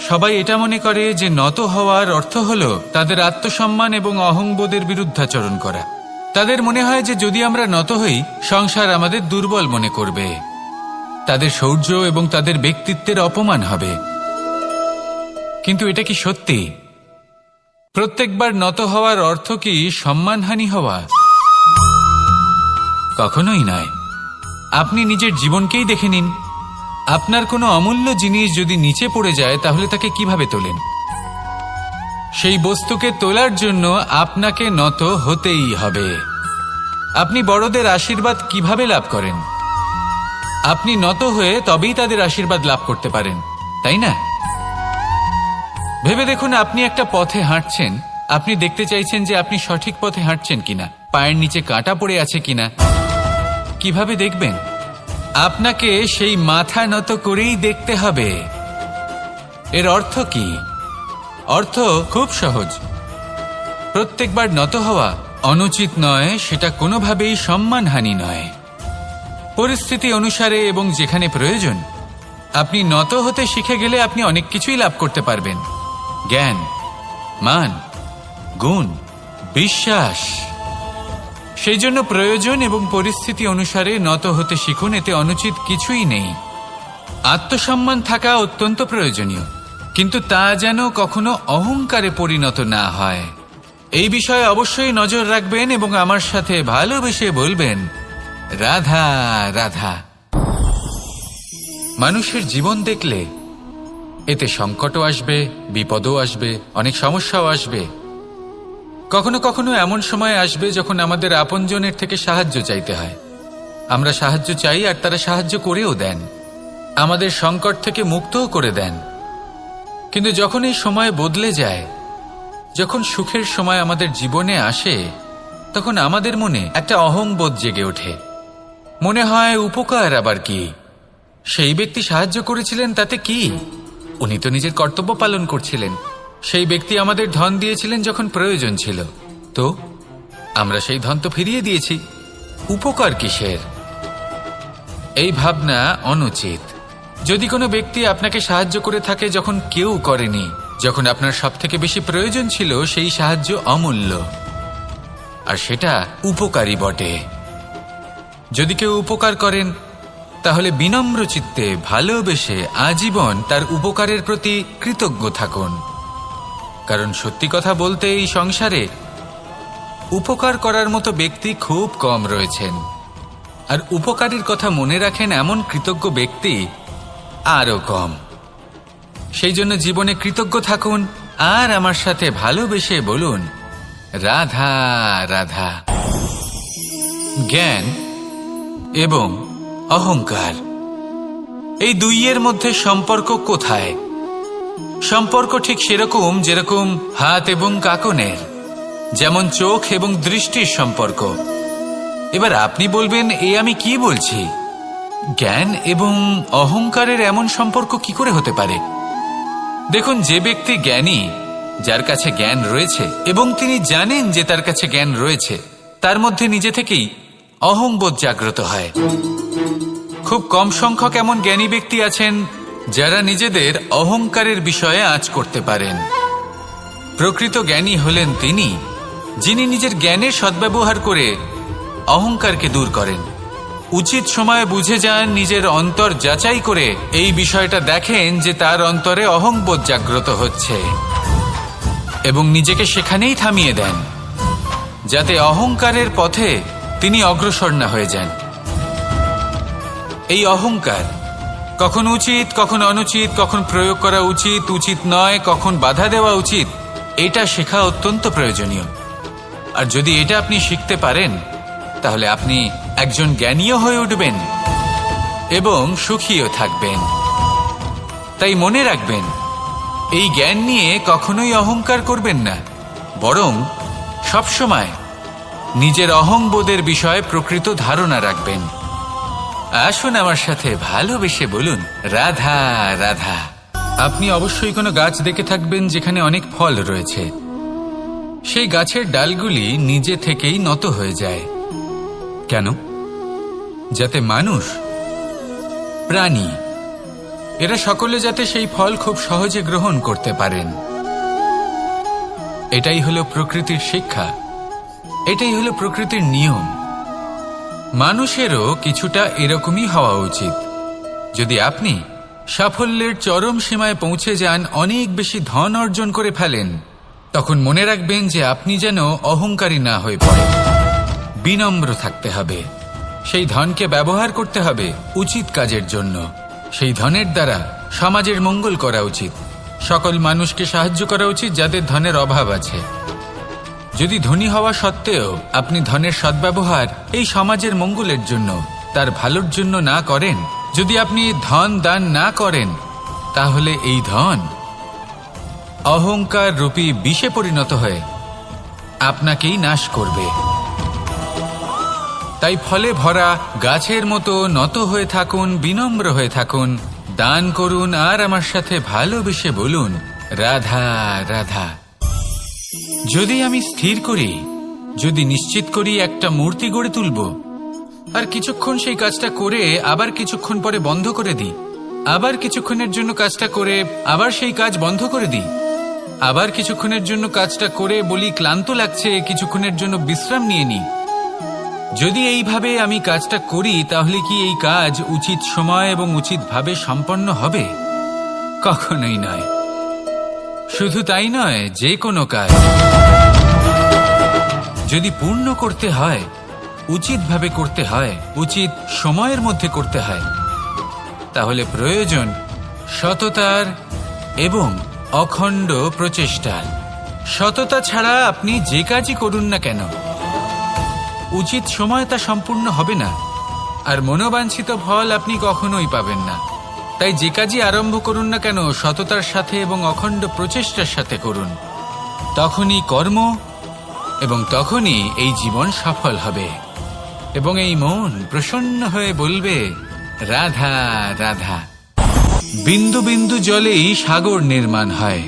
সবাই এটা মনে করে যে নত হওয়ার অর্থ হলো তাদের আত্মসম্মান এবং অহংবোধের বিরুদ্ধাচরণ করা। তাদের মনে হয় যে যদি আমরা নত হই, সংসার আমাদের দুর্বল মনে করবে, তাদের শৌর্য এবং তাদের ব্যক্তিত্বের অপমান হবে। কিন্তু এটা কি সত্যি? প্রত্যেকবার নত হওয়ার অর্থ কি সম্মানহানি হওয়া? কখনোই নয়। আপনি নিজের জীবনকেই দেখে নিন। আপনার কোনো অমূল্য জিনিস যদি নিচে পড়ে যায় তাহলে তাকে কিভাবে তোলেন? সেই বস্তুকে তোলার জন্য আপনাকে নত হতেই হবে। আপনি বড়দের আশীর্বাদ কিভাবে লাভ করেন? আপনি নত হয়ে তবেই তাদের আশীর্বাদ লাভ করতে পারেন, তাই না? ভেবে দেখুন, আপনি একটা পথে হাঁটছেন, আপনি দেখতে চাইছেন যে আপনি সঠিক পথে হাঁটছেন কিনা, পায়ের নিচে কাঁটা পড়ে আছে কিনা। কিভাবে দেখবেন? আপনাকে সেই মাথা নত করেই দেখতে হবে। এর অর্থ কি? অর্থ খুব সহজ। প্রত্যেকবার নত হওয়া অনুচিত নয়, সেটা কোনোভাবেই সম্মানহানি নয়। পরিস্থিতি অনুসারে এবং যেখানে প্রয়োজন আপনি নত হতে শিখে গেলে আপনি অনেক কিছুই লাভ করতে পারবেন। জ্ঞান, মান, গুণ, বিশ্বাস। সেই জন্য প্রয়োজন এবং পরিস্থিতি অনুসারে নত হতে শিখুন, এতে অনুচিত কিছুই নেই। আত্মসম্মান থাকা অত্যন্ত প্রয়োজনীয়, কিন্তু তা যেন কখনো অহংকারে পরিণত না হয়। এই বিষয়ে অবশ্যই নজর রাখবেন এবং আমার সাথে ভালোবেসে বলবেন, রাধা রাধা। মানুষের জীবন দেখলে এতে সংকটও আসবে, বিপদও আসবে, অনেক সমস্যাও আসবে। কখনো কখনো এমন সময় আসবে যখন আমাদের আপনজনের থেকে সাহায্য চাইতে হয়। আমরা সাহায্য চাই আর তারা সাহায্য করেও দেন, আমাদের সংকট থেকে মুক্তও করে দেন। কিন্তু যখন এই সময় বদলে যায়, যখন সুখের সময় আমাদের জীবনে আসে, তখন আমাদের মনে একটা অহংবোধ জেগে ওঠে। মনে হয় উপকার আবার কি? সেই ব্যক্তি সাহায্য করেছিলেন তাতে কি? উনি তো নিজের কর্তব্য পালন করছিলেন। সেই ব্যক্তি আমাদের ধন দিয়েছিলেন যখন প্রয়োজন ছিল, তো আমরা সেই ধন তো ফিরিয়ে দিয়েছি, উপকার কিসের? এই ভাবনা অনুচিত। যদি কোনো ব্যক্তি আপনাকে সাহায্য করে থাকে যখন কেউ করেনি, যখন আপনার সবথেকে বেশি প্রয়োজন ছিল, সেই সাহায্য অমূল্য আর সেটা উপকারী বটে। যদি কেউ উপকার করেন তাহলে বিনম্র চিত্তে ভালোবেসে আজীবন তার উপকারের প্রতি কৃতজ্ঞ থাকুন। কারণ সত্যি কথা বলতে এই সংসারে উপকার করার মতো ব্যক্তি খুব কম রয়েছেন, আর উপকারীর কথা মনে রাখেন এমন কৃতজ্ঞ ব্যক্তি আরো কম। সেই জন্য জীবনে কৃতজ্ঞ থাকুন আর আমার সাথে ভালোবেসে বলুন, রাধা রাধা। জ্ঞান এবং অহংকার, এই দুইয়ের মধ্যে সম্পর্ক কোথায়? সম্পর্ক ঠিক সেরকম যেরকম হাত এবং কাকনের, যেমন চোখ এবং দৃষ্টির সম্পর্ক। এবার আপনি বলবেন, এ আমি কি বলছি? জ্ঞান এবং অহংকারের এমন সম্পর্ক কি করে হতে পারে? দেখুন, যে ব্যক্তি জ্ঞানী, যার কাছে জ্ঞান রয়েছে এবং তিনি জানেন যে তার কাছে জ্ঞান রয়েছে, তার মধ্যে নিজে থেকেই অহংবোধ জাগ্রত হয়। খুব কম সংখ্যক এমন জ্ঞানী ব্যক্তি আছেন যারা নিজেদের অহংকারের বিষয়ে আঁচ করতে পারেন। প্রকৃত জ্ঞানী হলেন তিনি, যিনি নিজের জ্ঞানের সদ্ব্যবহার করে অহংকারকে দূর করেন। উচিত সময়ে বুঝে যান, নিজের অন্তর যাচাই করে এই বিষয়টা দেখেন যে তার অন্তরে অহংবোধ জাগ্রত হচ্ছে এবং নিজেকে সেখানেই থামিয়ে দেন, যাতে অহংকারের পথে তিনি অগ্রসর না হয়ে যান। এই অহংকার কখন উচিত, কখন অনুচিত, কখন প্রয়োগ করা উচিত, উচিত নয়, কখন বাধা দেওয়া উচিত, এটা শেখা অত্যন্ত প্রয়োজনীয়। আর যদি এটা আপনি শিখতে পারেন, তাহলে আপনি একজন জ্ঞানীও হয়ে উঠবেন এবং সুখীও থাকবেন। তাই মনে রাখবেন, এই জ্ঞান নিয়ে কখনোই অহংকার করবেন না, বরং সবসময় নিজের অহংবোধের বিষয়ে প্রকৃত ধারণা রাখবেন। আসুন আমার সাথে ভালোবেসে বলুন, রাধা রাধা। আপনি অবশ্যই কোনো গাছ দেখে থাকবেন যেখানে অনেক ফল রয়েছে। সেই গাছের ডালগুলি নিজে থেকেই নত হয়ে যায়। কেন? যাতে মানুষ, প্রাণী, এরা সকলে যাতে সেই ফল খুব সহজে গ্রহণ করতে পারেন। এটাই হলো প্রকৃতির শিক্ষা, এটাই হলো প্রকৃতির নিয়ম। মানুষেরও কিছুটা এরকমই হওয়া উচিত। যদি আপনি সাফল্যের চরম সীমায় পৌঁছে যান, অনেক বেশি ধন অর্জন করে ফেলেন, তখন মনে রাখবেন যে আপনি যেন অহংকারী না হয়ে পড়েন। বিনম্র থাকতে হবে। সেই ধনকে ব্যবহার করতে হবে উচিত কাজের জন্য। সেই ধনের দ্বারা সমাজের মঙ্গল করা উচিত। সকল মানুষকে সাহায্য করা উচিত যাদের ধনের অভাব আছে। যদি ধনী হওয়া সত্ত্বেও আপনি ধনের সদ্ব্যবহার এই সমাজের মঙ্গলের জন্য, তার ভালোর জন্য না করেন, যদি আপনি ধন দান না করেন, তাহলে এই ধন অহংকার রূপী বিষে পরিণত হয়ে আপনাকেই নাশ করবে। তাই ফলে ভরা গাছের মতো নত হয়ে থাকুন, বিনম্র হয়ে থাকুন, দান করুন আর আমার সাথে ভালোবেসে বলুন, রাধা রাধা। যদি আমি স্থির করি, যদি নিশ্চিত করি একটা মূর্তি গড়ে তুলব, আর কিছুক্ষণ সেই কাজটা করে আবার কিছুক্ষণ পরে বন্ধ করে দিই, আবার কিছুক্ষণের জন্য কাজটা করে আবার সেই কাজ বন্ধ করে দিই, আবার কিছুক্ষণের জন্য কাজটা করে বলি ক্লান্ত লাগছে, কিছুক্ষণের জন্য বিশ্রাম নিয়ে নিই, যদি এইভাবে আমি কাজটা করি, তাহলে কি এই কাজ উচিত সময় এবং উচিতভাবে সম্পন্ন হবে? কখনোই নয়। শুধু তাই নয়, যে কোনো কাজ যদি পূর্ণ করতে হয়, উচিতভাবে করতে হয়, উচিত সময়ের মধ্যে করতে হয়, তাহলে প্রয়োজন সততার এবং অখণ্ড প্রচেষ্টার। সততা ছাড়া আপনি যে কাজই করুন না কেন, উচিত সময় তা সম্পূর্ণ হবে না, আর মনোবাঞ্ছিত ফল আপনি কখনোই পাবেন না। তাই যে কাজই আরম্ভ করুন না কেন, সততার সাথে এবং অখণ্ড প্রচেষ্টার সাথে করুন। তখনই কর্ম এবং তখনই এই জীবন সফল হবে এবং এই মন প্রসন্ন হয়ে বলবে, রাধা রাধা। বিন্দু বিন্দু জলেই সাগর নির্মাণ হয়।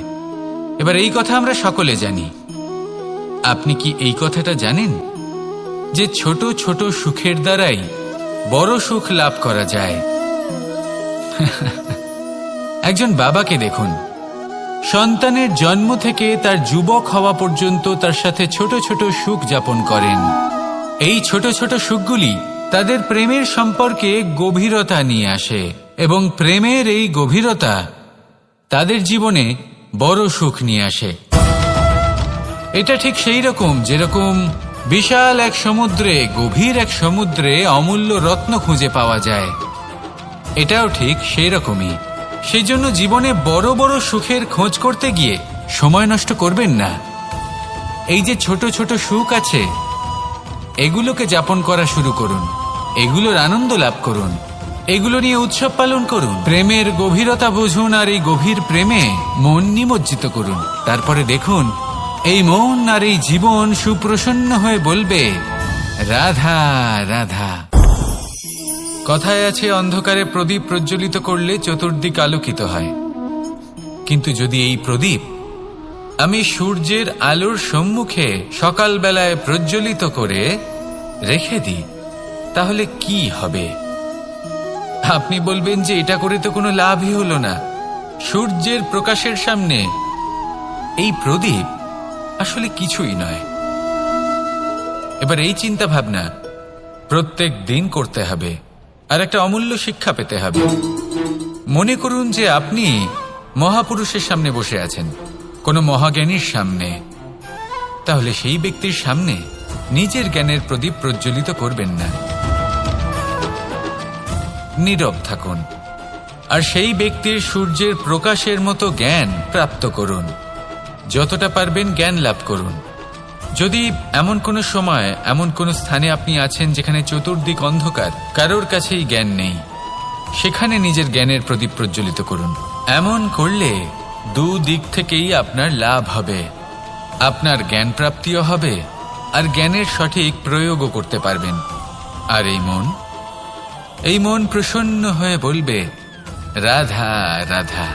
এবার এই কথা আমরা সকলে জানি। আপনি কি এই কথাটা জানেন যে ছোট ছোট সুখের দ্বারাই বড় সুখ লাভ করা যায়? একজন বাবাকে দেখুন, সন্তানের জন্ম থেকে তার যুবক হওয়া পর্যন্ত তার সাথে ছোট ছোট সুখ যাপন করেন। এই ছোট ছোট সুখগুলি তাদের প্রেমের সম্পর্কে গভীরতা নিয়ে আসে এবং প্রেমের এই গভীরতা তাদের জীবনে বড় সুখ নিয়ে আসে। এটা ঠিক সেই রকম যেরকম বিশাল এক সমুদ্রে, গভীর এক সমুদ্রে অমূল্য রত্ন খুঁজে পাওয়া যায়। এটাও ঠিক সেই রকমই। সেই জন্য জীবনে বড় বড় সুখের খোঁজ করতে গিয়ে সময় নষ্ট করবেন না। এই যে ছোট ছোট সুখ আছে, এগুলোকে যাপন করা শুরু করুন, এগুলোর আনন্দ লাভ করুন, এগুলো নিয়ে উৎসব পালন করুন। প্রেমের গভীরতা বুঝুন আর এই গভীর প্রেমে মন নিমজ্জিত করুন। তারপরে দেখুন এই মন আর এই জীবন সুপ্রসন্ন হয়ে বলবে, রাধা রাধা। কথায় আছে, অন্ধকারে প্রদীপ প্রজ্বলিত করলে চতুর্দিক আলোকিত হয়। কিন্তু যদি এই প্রদীপ আমি সূর্যের আলোর সম্মুখে সকালবেলায় প্রজ্বলিত করে রেখে দিই, তাহলে কি হবে? আপনি বলবেন যে এটা করে তো কোনো লাভই হলো না। সূর্যের প্রকাশের সামনে এই প্রদীপ আসলে কিছুই নয়। এবার এই চিন্তা ভাবনা প্রত্যেক দিন করতে হবে, আর একটা অমূল্য শিক্ষা পেতে হবে। মনে করুন যে আপনি মহাপুরুষের সামনে বসে আছেন, কোনো মহাজ্ঞানীর সামনে। তাহলে সেই ব্যক্তির সামনে নিজের জ্ঞানের প্রদীপ প্রজ্বলিত করবেন না, নীরব থাকুন আর সেই ব্যক্তির সূর্যের প্রকাশের মতো জ্ঞান প্রাপ্ত করুন। যতটা পারবেন জ্ঞান লাভ করুন। যদি এমন কোনো সময় এমন কোনো স্থানে আপনি আছেন যেখানে চতুর্দিক অন্ধকার, কারোর কাছেই জ্ঞান নেই, সেখানে নিজের জ্ঞানের প্রদীপ প্রজ্বলিত করুন। এমন করলে দুদিক থেকেই আপনার লাভ হবে। আপনার জ্ঞান প্রাপ্তিও হবে আর জ্ঞানের সঠিক প্রয়োগও করতে পারবেন। আর এই মন প্রসন্ন হয়ে বলবে, রাধা রাধা।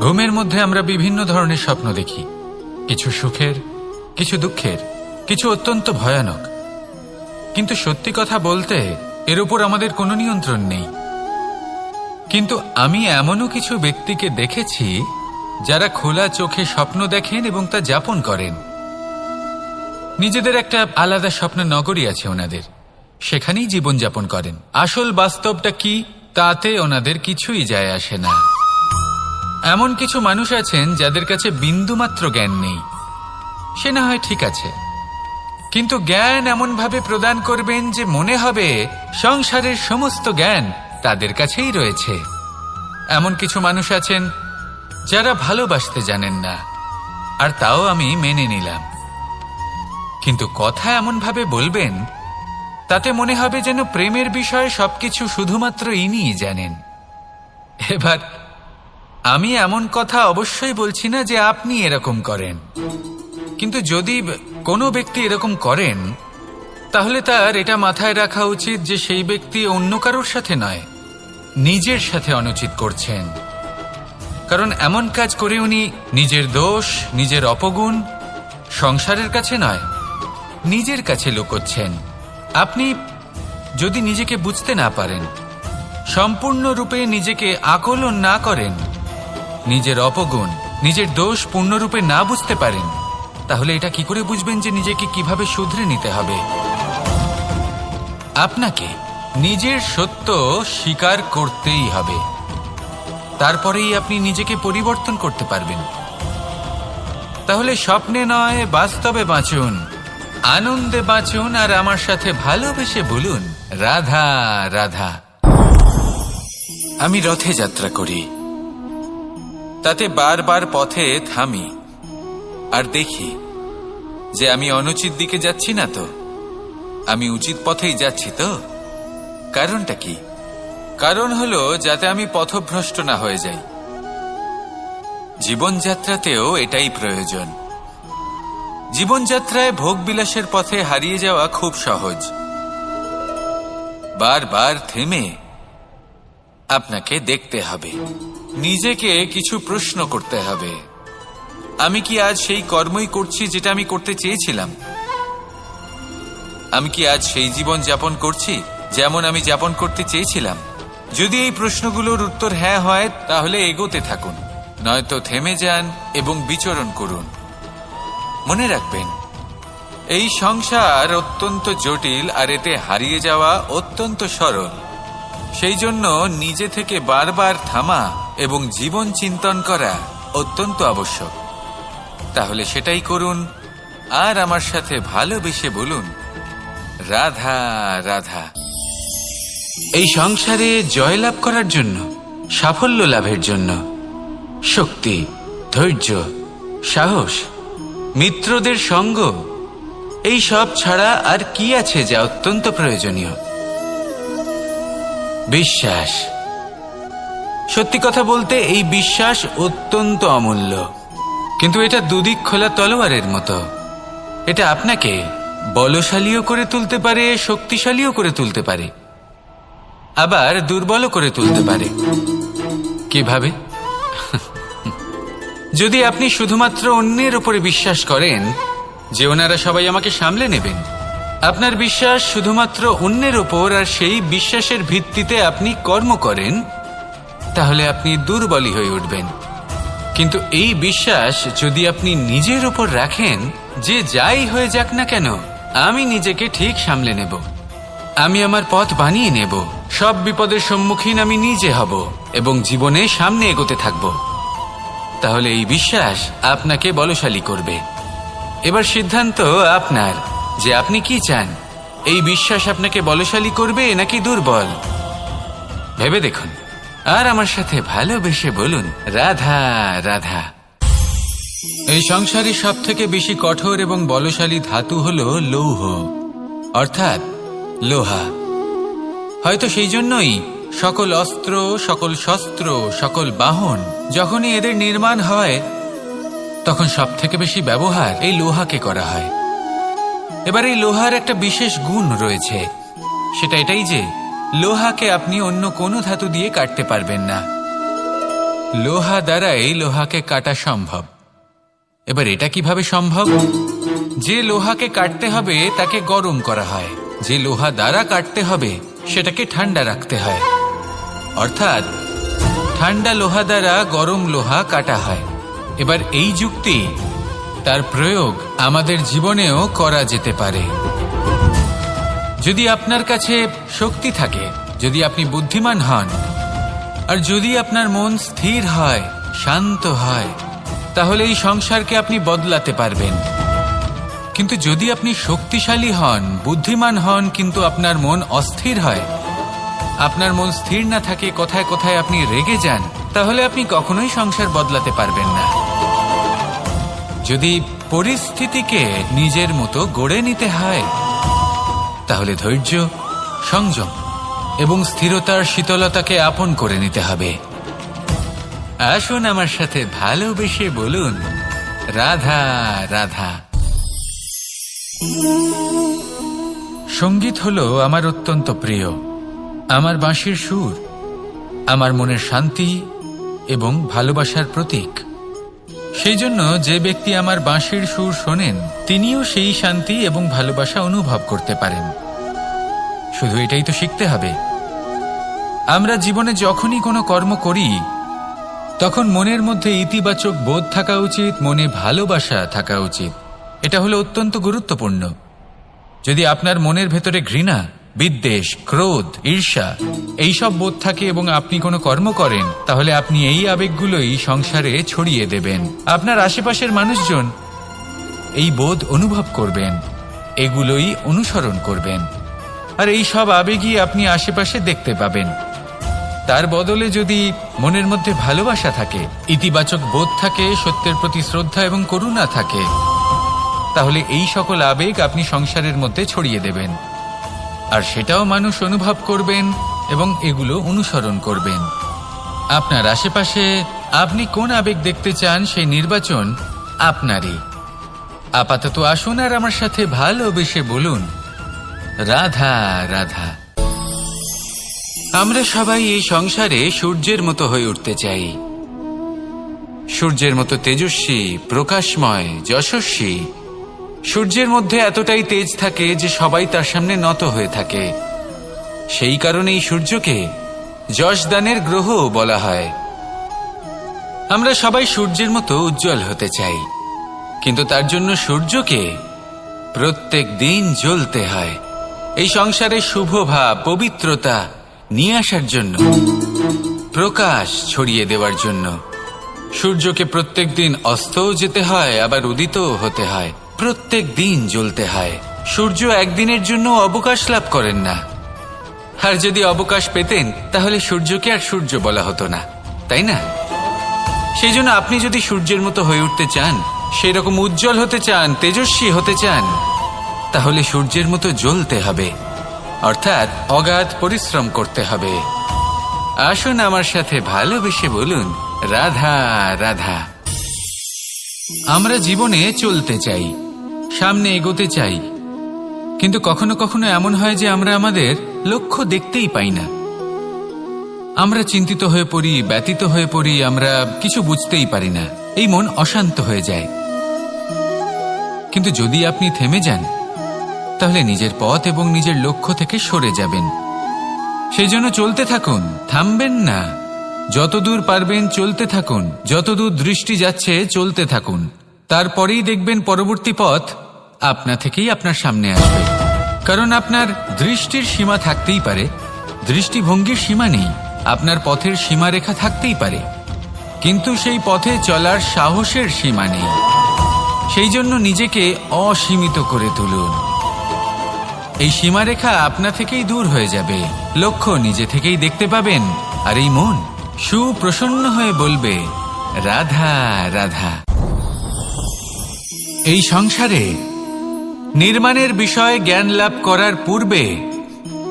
ঘুমের মধ্যে আমরা বিভিন্ন ধরনের স্বপ্ন দেখি, কিছু সুখের, কিছু দুঃখের, কিছু অত্যন্ত ভয়ানক। কিন্তু সত্যি কথা বলতে এর উপর আমাদের কোনো নিয়ন্ত্রণ নেই। কিন্তু আমি এমনও কিছু ব্যক্তিকে দেখেছি যারা খোলা চোখে স্বপ্ন দেখেন এবং তা যাপন করেন। নিজেদের একটা আলাদা স্বপ্নের নগরী আছে ওনাদের, সেখানেই জীবন যাপন করেন। আসল বাস্তবটা কি তাতে ওনাদের কিছুই যায় আসে না। এমন কিছু মানুষ আছেন যাদের কাছে বিন্দুমাত্র জ্ঞান নেই, সে না হয় ঠিক আছে, কিন্তু জ্ঞান এমনভাবে প্রদান করবেন যে মনে হবে সংসারের সমস্ত জ্ঞান তাদের কাছেই রয়েছে। এমন কিছু মানুষ আছেন যারা ভালোবাসতে জানেন না, আর তাও আমি মেনে নিলাম। কিন্তু কথা এমনভাবে বলবেন তাতে মনে হবে যেন প্রেমের বিষয়ে সবকিছু শুধুমাত্র ইনিই জানেন। এবার আমি এমন কথা অবশ্যই বলছি না যে আপনি এরকম করেন, কিন্তু যদি কোনো ব্যক্তি এরকম করেন তাহলে তার এটা মাথায় রাখা উচিত যে সেই ব্যক্তি অন্য কারোর সাথে নয়, নিজের সাথে অনুচিত করছেন। কারণ এমন কাজ করে উনি নিজের দোষ, নিজের অপগুণ সংসারের কাছে নয়, নিজের কাছে লুকোচ্ছেন। আপনি যদি নিজেকে বুঝতে না পারেন, সম্পূর্ণরূপে নিজেকে আকলন না করেন, নিজের অপগুণ, নিজের দোষ পূর্ণরূপে না বুঝতে পারেন, তাহলে এটা কি করে বুঝবেন যে নিজেকে কিভাবে শুধরে নিতে হবে? আপনাকে নিজের সত্য স্বীকার করতেই হবে, তারপরেই আপনি নিজেকে পরিবর্তন করতে পারবেন। তাহলে স্বপ্নে নয় বাস্তবে বাঁচুন, আনন্দে বাঁচুন, আর আমার সাথে ভালোবেসে বলুন, রাধা রাধা। আমি রথে যাত্রা করি, তাতে বারবার পথে থামি আর দেখি যে আমি অনুচিত দিকে যাচ্ছি না তো, আমি উচিত পথেই যাচ্ছি তো। কারণটা কি? কারণ হলো যাতে আমি পথভ্রষ্ট না হয়ে যাই। জীবনযাত্রাতেও এটাই প্রয়োজন। জীবনযাত্রায় ভোগবিলাসের পথে হারিয়ে যাওয়া খুব সহজ। বারবার থেমে আপনাকে দেখতে হবে, নিজেকে কিছু প্রশ্ন করতে হবে। আমি কি আজ সেই কর্মই করছি যেটা আমি করতে চেয়েছিলাম? আমি কি আজ সেই জীবন যাপন করছি যেমন আমি যাপন করতে চেয়েছিলাম? যদি এই প্রশ্নগুলোর উত্তর হ্যাঁ হয় তাহলে এগোতে থাকুন, নয়তো থেমে যান এবং বিচরণ করুন। মনে রাখবেন, এই সংসার অত্যন্ত জটিল আর এতে হারিয়ে যাওয়া অত্যন্ত সরল। সেই জন্য নিজে থেকে বারবার থামা এবং জীবন চিন্তন করা অত্যন্ত আবশ্যক। তাহলে সেটাই করুন আর আমার সাথে ভালোবেসে বলুন, রাধা রাধা। এই সংসারে জয়লাভ করার জন্য, সাফল্য লাভের জন্য শক্তি, ধৈর্য, সাহস, মিত্রদের সঙ্গ, এই সব ছাড়া আর কি আছে যা অত্যন্ত প্রয়োজনীয়? বিশ্বাস। সত্যি কথা বলতে এই বিশ্বাস অত্যন্ত অমূল্য, কিন্তু এটা দুদিক খোলা তলোয়ারের মতো। এটা আপনাকে বলশালীও করে তুলতে পারে, শক্তিশালীও করে তুলতে পারে, আবার দুর্বলও করে তুলতে পারে। কিভাবে? যদি আপনি শুধুমাত্র অন্যের উপরে বিশ্বাস করেন যে ওনারা সবাই আমাকে সামলে নেবেন, আপনার বিশ্বাস শুধুমাত্র অন্যের ওপর, আর সেই বিশ্বাসের ভিত্তিতে আপনি কর্ম করেন, তাহলে আপনি দুর্বলই হয়ে উঠবেন। কিন্তু এই বিশ্বাস যদি আপনি নিজের ওপর রাখেন যে যাই হয়ে যাক না কেন, আমি নিজেকে ঠিক সামলে নেব, আমি আমার পথ বানিয়ে নেব, সব বিপদের সম্মুখীন আমি নিজে হব এবং জীবনে সামনে এগোতে থাকব, তাহলে এই বিশ্বাস আপনাকে বলশালী করবে। এবার সিদ্ধান্ত আপনার যে আপনি কি চান, এই বিশ্বাস আপনাকে বলশালী করবে নাকি দুর্বল। ভেবে দেখুন, আর আমার সাথে ভালোবেসে বলুন রাধা রাধা। এই সংসারে সব থেকে বেশি কঠোর এবং বলশালী ধাতু হল লৌহ, অর্থাৎ লোহা। হয়তো সেই জন্যই সকল অস্ত্র, সকল শস্ত্র, সকল বাহন যখনই এদের নির্মাণ হয় তখন সব থেকে বেশি ব্যবহার এই লোহাকে করা হয়। এবার এই লোহার একটা বিশেষ গুণ রয়েছে, সেটা এটাই যে লোহাকে আপনি অন্য কোনো ধাতু দিয়ে কাটতে পারবেন না। লোহা দ্বারাই লোহাকে কাটা সম্ভব। এবার এটা কিভাবে সম্ভব? যে লোহাকে কাটতে হবে তাকে গরম করা হয়, যে লোহা দ্বারা কাটতে হবে সেটাকে ঠান্ডা রাখতে হয়, অর্থাৎ ঠান্ডা লোহা দ্বারা গরম লোহা কাটা হয়। এবার এই যুক্তি, তার প্রয়োগ আমাদের জীবনেও করা যেতে পারে। যদি আপনার কাছে শক্তি থাকে, যদি আপনি বুদ্ধিমান হন, আর যদি আপনার মন স্থির হয়, শান্ত হয়, তাহলে এই সংসারকে আপনি বদলাতে পারবেন। কিন্তু যদি আপনি শক্তিশালী হন, বুদ্ধিমান হন, কিন্তু আপনার মন অস্থির হয়, আপনার মন স্থির না থাকে, কোথায় কোথায় আপনি রেগে যান, তাহলে আপনি কখনোই সংসার বদলাতে পারবেন না। যদি পরিস্থিতিকে নিজের মতো গড়ে নিতে হয়, তাহলে ধৈর্য, সংযম এবং স্থিরতার শীতলতাকে আপন করে নিতে হবে। আসুন আমার সাথে ভালোবেসে বলুন রাধা রাধা। সঙ্গীত হলো আমার অত্যন্ত প্রিয়। আমার বাঁশির সুর আমার মনের শান্তি এবং ভালোবাসার প্রতীক। সেই জন্য যে ব্যক্তি আমার বাঁশির সুর শোনেন, তিনিও সেই শান্তি এবং ভালোবাসা অনুভব করতে পারেন। শুধু এটাই তো শিখতে হবে। আমরা জীবনে যখনই কোনো কর্ম করি, তখন মনের মধ্যে ইতিবাচক বোধ থাকা উচিত, মনে ভালোবাসা থাকা উচিত। এটা হলো অত্যন্ত গুরুত্বপূর্ণ। যদি আপনার মনের ভেতরে ঘৃণা, বিদ্বেষ, ক্রোধ, ঈর্ষা এইসব বোধ থাকে এবং আপনি কোনো কর্ম করেন, তাহলে আপনি এই আবেগগুলোই সংসারে ছড়িয়ে দেবেন। আপনার আশেপাশের মানুষজন এই বোধ অনুভব করবেন, এগুলোই অনুসরণ করবেন, আর এই সব আবেগই আপনি আশেপাশে দেখতে পাবেন। তার বদলে যদি মনের মধ্যে ভালোবাসা থাকে, ইতিবাচক বোধ থাকে, সত্যের প্রতি শ্রদ্ধা এবং করুণা থাকে, তাহলে এই সকল আবেগ আপনি সংসারের মধ্যে ছড়িয়ে দেবেন, আর সেটাও মানুষ অনুভব করবেন এবং এগুলো অনুসরণ করবেন। আপনার আশেপাশে আপনি কোন আবেগ দেখতে চান, সেই নির্বাচন আপনারই। আপাতত আসুন আর আমার সাথে ভালোবেসে বলুন রাধা রাধা। আমরা সবাই এই সংসারে সূর্যের মতো হয়ে উঠতে চাই, সূর্যের মতো তেজস্বী, প্রকাশময়, যশস্বী। সূর্যের মধ্যে এতটাই তেজ থাকে যে সবাই তার সামনে নত হয়ে থাকে। সেই কারণেই সূর্যকে যশদানের গ্রহ বলা হয়। আমরা সবাই সূর্যের মতো উজ্জ্বল হতে চাই, কিন্তু তার জন্য সূর্যকে প্রত্যেক দিন জ্বলতে হয়। এই সংসারে শুভ ভাব, পবিত্রতা নিয়ে আসার জন্য, প্রকাশ ছড়িয়ে দেওয়ার জন্য সূর্যকে প্রত্যেক দিন অস্তও যেতে হয়, আবার উদিতও হতে হয়, প্রত্যেক দিন জ্বলতে হয়। সূর্য একদিনের জন্য অবকাশ লাভ করেন না। আর যদি অবকাশ পেতেন তাহলে সূর্যকে আর সূর্য বলা হতো না, তাই না? সেই জন্য আপনি যদি সূর্যের মতো হয়ে উঠতে চান, সেই রকম উজ্জ্বল হতে চান, তেজস্বী হতে চান, তাহলে সূর্যের মতো জ্বলতে হবে, অর্থাৎ অগাধ পরিশ্রম করতে হবে। আসুন আমার সাথে ভালোবেসে বলুন, রাধা রাধা। আমরা জীবনে চলতে চাই, সামনে এগোতে চাই, কিন্তু কখনো কখনো এমন হয় যে আমরা আমাদের লক্ষ্য দেখতেই পাই না। আমরা চিন্তিত হয়ে পড়ি, ব্যতীত হয়ে পড়ি, আমরা কিছু বুঝতেই পারি না, এই মন অশান্ত হয়ে যায়। কিন্তু যদি আপনি থেমে যান, তাহলে নিজের পথ এবং নিজের লক্ষ্য থেকে সরে যাবেন। সেই জন্য চলতে থাকুন, থামবেন না। যতদূর পারবেন চলতে থাকুন, যতদূর দৃষ্টি যাচ্ছে চলতে থাকুন। তারপরেই দেখবেন পরবর্তী পথ আপনা থেকেই আপনার সামনে আসবে। কারণ আপনার দৃষ্টির সীমা থাকতেই পারে, দৃষ্টিভঙ্গির সীমা নেই। আপনার পথের সীমারেখা থাকতেই পারে, কিন্তু সেই পথে চলার সাহসের সীমা নেই। সেই জন্য নিজেকে অসীমিত করে তুলুন। এই সীমারেখা আপনা থেকেই দূর হয়ে যাবে, লক্ষ্য নিজে থেকেই দেখতে পাবেন, আর এই মন সুপ্রসন্ন হয়ে বলবে, রাধা রাধা। এই সংসারে নির্মাণের বিষয়ে জ্ঞান লাভ করার পূর্বে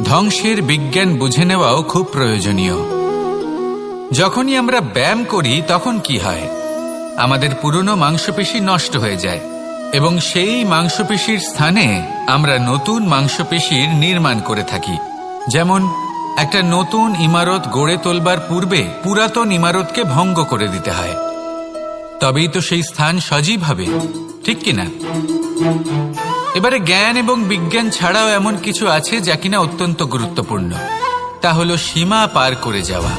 ধ্বংসের বিজ্ঞান বুঝে নেওয়াও খুব প্রয়োজনীয়। যখনই আমরা ব্যায়াম করি তখন কি হয়? আমাদের পুরনো মাংসপেশি নষ্ট হয়ে যায় এবং সেই মাংসপেশির স্থানে আমরা নতুন মাংসপেশির নির্মাণ করে থাকি। যেমন একটা নতুন ইমারত গড়ে তোলবার পূর্বে পুরাতন ইমারতকে ভঙ্গ করে দিতে হয়, তবেই তো সেই স্থান সজীব হবে, ঠিক কিনা? এবারে জ্ঞান এবং বিজ্ঞান ছাড়াও এমন কিছু আছে যা কিনা অত্যন্ত গুরুত্বপূর্ণ। তা হলো সীমা পার করে যাওয়া।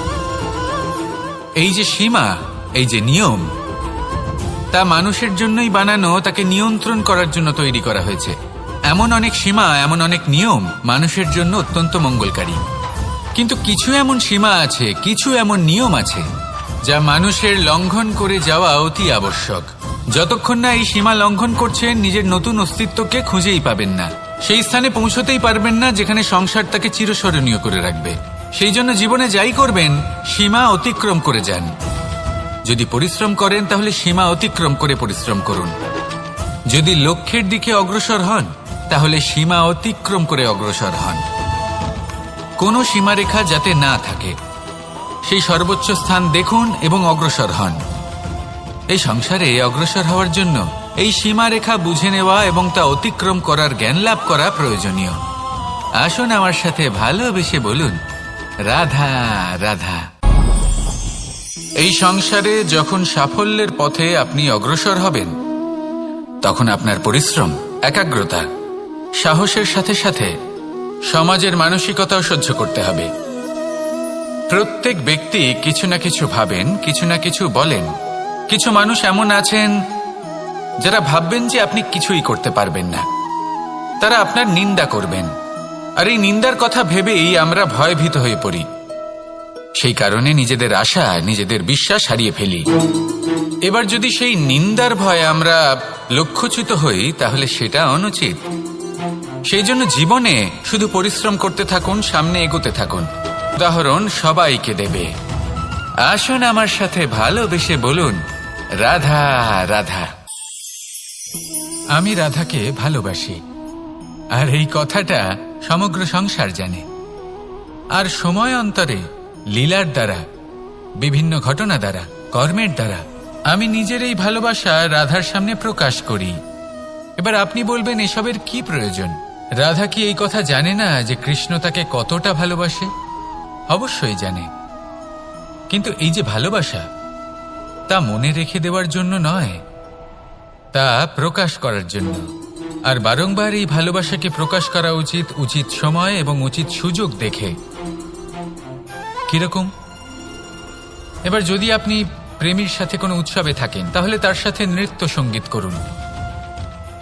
এই যে সীমা, এই যে নিয়ম, তা মানুষের জন্যই বানানো, তাকে নিয়ন্ত্রণ করার জন্য তৈরি করা হয়েছে। এমন অনেক সীমা, এমন অনেক নিয়ম মানুষের জন্য অত্যন্ত মঙ্গলকারী। কিন্তু কিছু এমন সীমা আছে, কিছু এমন নিয়ম আছে যা মানুষের লঙ্ঘন করে যাওয়া অতি আবশ্যক। যতক্ষণ না এই সীমা লঙ্ঘন করছেন, নিজের নতুন অস্তিত্বকে খুঁজেই পাবেন না, সেই স্থানে পৌঁছতেই পারবেন না যেখানে সংসার তাকে চিরস্মরণীয় করে রাখবে। সেই জন্য জীবনে যাই করবেন, সীমা অতিক্রম করে যান। যদি পরিশ্রম করেন তাহলে সীমা অতিক্রম করে পরিশ্রম করুন। যদি লক্ষ্যের দিকে অগ্রসর হন তাহলে সীমা অতিক্রম করে অগ্রসর হন। কোনো সীমারেখা যাতে না থাকে, সেই সর্বোচ্চ স্থান দেখুন এবং অগ্রসর হন। এই সংসারে অগ্রসর হওয়ার জন্য এই সীমারেখা বুঝে নেওয়া এবং তা অতিক্রম করার জ্ঞান লাভ করা প্রয়োজনীয়। আসুন আমার সাথে ভালোবেসে বলুন, রাধা রাধা। এই সংসারে যখন সাফল্যের পথে আপনি অগ্রসর হবেন, তখন আপনার পরিশ্রম, একাগ্রতা, সাহসের সাথে সাথে সমাজের মানসিকতাও সহ্য করতে হবে। প্রত্যেক ব্যক্তি কিছু না কিছু ভাবেন, কিছু না কিছু বলেন। কিছু মানুষ এমন আছেন যারা ভাববেন যে আপনি কিছুই করতে পারবেন না, তারা আপনার নিন্দা করবেন। আর এই নিন্দার কথা ভেবেই আমরা ভয়ভীত হয়ে পড়ি। সেই কারণে নিজেদের আশা, নিজেদের বিশ্বাস হারিয়ে ফেলি। এবার যদি সেই নিন্দার ভয়ে আমরা লক্ষ্যচ্যুত হই, তাহলে সেটা অনুচিত। সেই জন্য জীবনে শুধু পরিশ্রম করতে থাকুন, সামনে এগোতে থাকুন। উদাহরণ সবাইকে দেবে। আসুন আমার সাথে ভালোবেসে বলুন, রাধা রাধা। আমি রাধাকে ভালোবাসি, আর এই কথাটা সমগ্র সংসার জানে। আর সময় অন্তরে লীলার দ্বারা, বিভিন্ন ঘটনা দ্বারা, কর্মের দ্বারা আমি নিজের এই ভালোবাসা রাধার সামনে প্রকাশ করি। এবার আপনি বলবেন, এসবের কি প্রয়োজন? রাধা কি এই কথা জানে না যে কৃষ্ণ তাকে কতটা ভালোবাসে? অবশ্যই জানে, কিন্তু এই যে ভালোবাসা, তা মনে রেখে দেওয়ার জন্য নয়, তা প্রকাশ করার জন্য। আর বারংবার এই ভালোবাসাকে প্রকাশ করা উচিত, উচিত সময় এবং উচিত সুযোগ দেখে। কিরকম? এবার যদি আপনি প্রেমীর সাথে কোনো উৎসবে থাকেন, তাহলে তার সাথে নৃত্য সঙ্গীত করুন।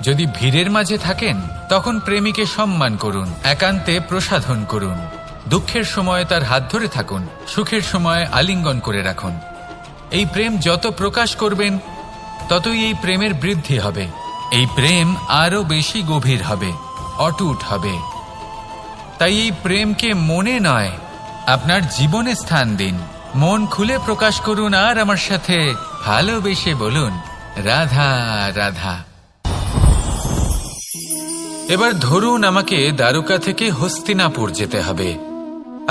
যদি ভিড়ের মাঝে থাকেন, তখন প্রেমীকে সম্মান করুন, একান্তে প্রসাধন করুন। দুঃখের সময় তার হাত ধরে থাকুন, সুখের সময় আলিঙ্গন করে রাখুন। এই প্রেম যত প্রকাশ করবেন, ততই এই প্রেমের বৃদ্ধি হবে। এই প্রেম আরো বেশি গভীর হবে। অটুট হবে। তাই এই প্রেমকে মনে নয়, আপনার জীবনে স্থান দিন। মন খুলে প্রকাশ করুন আর আমার সাথে ভালোবেসে বলুন, রাধা রাধা। এবার ধরুন আমাকে দ্বারকা থেকে হস্তিনাপুর যেতে হবে,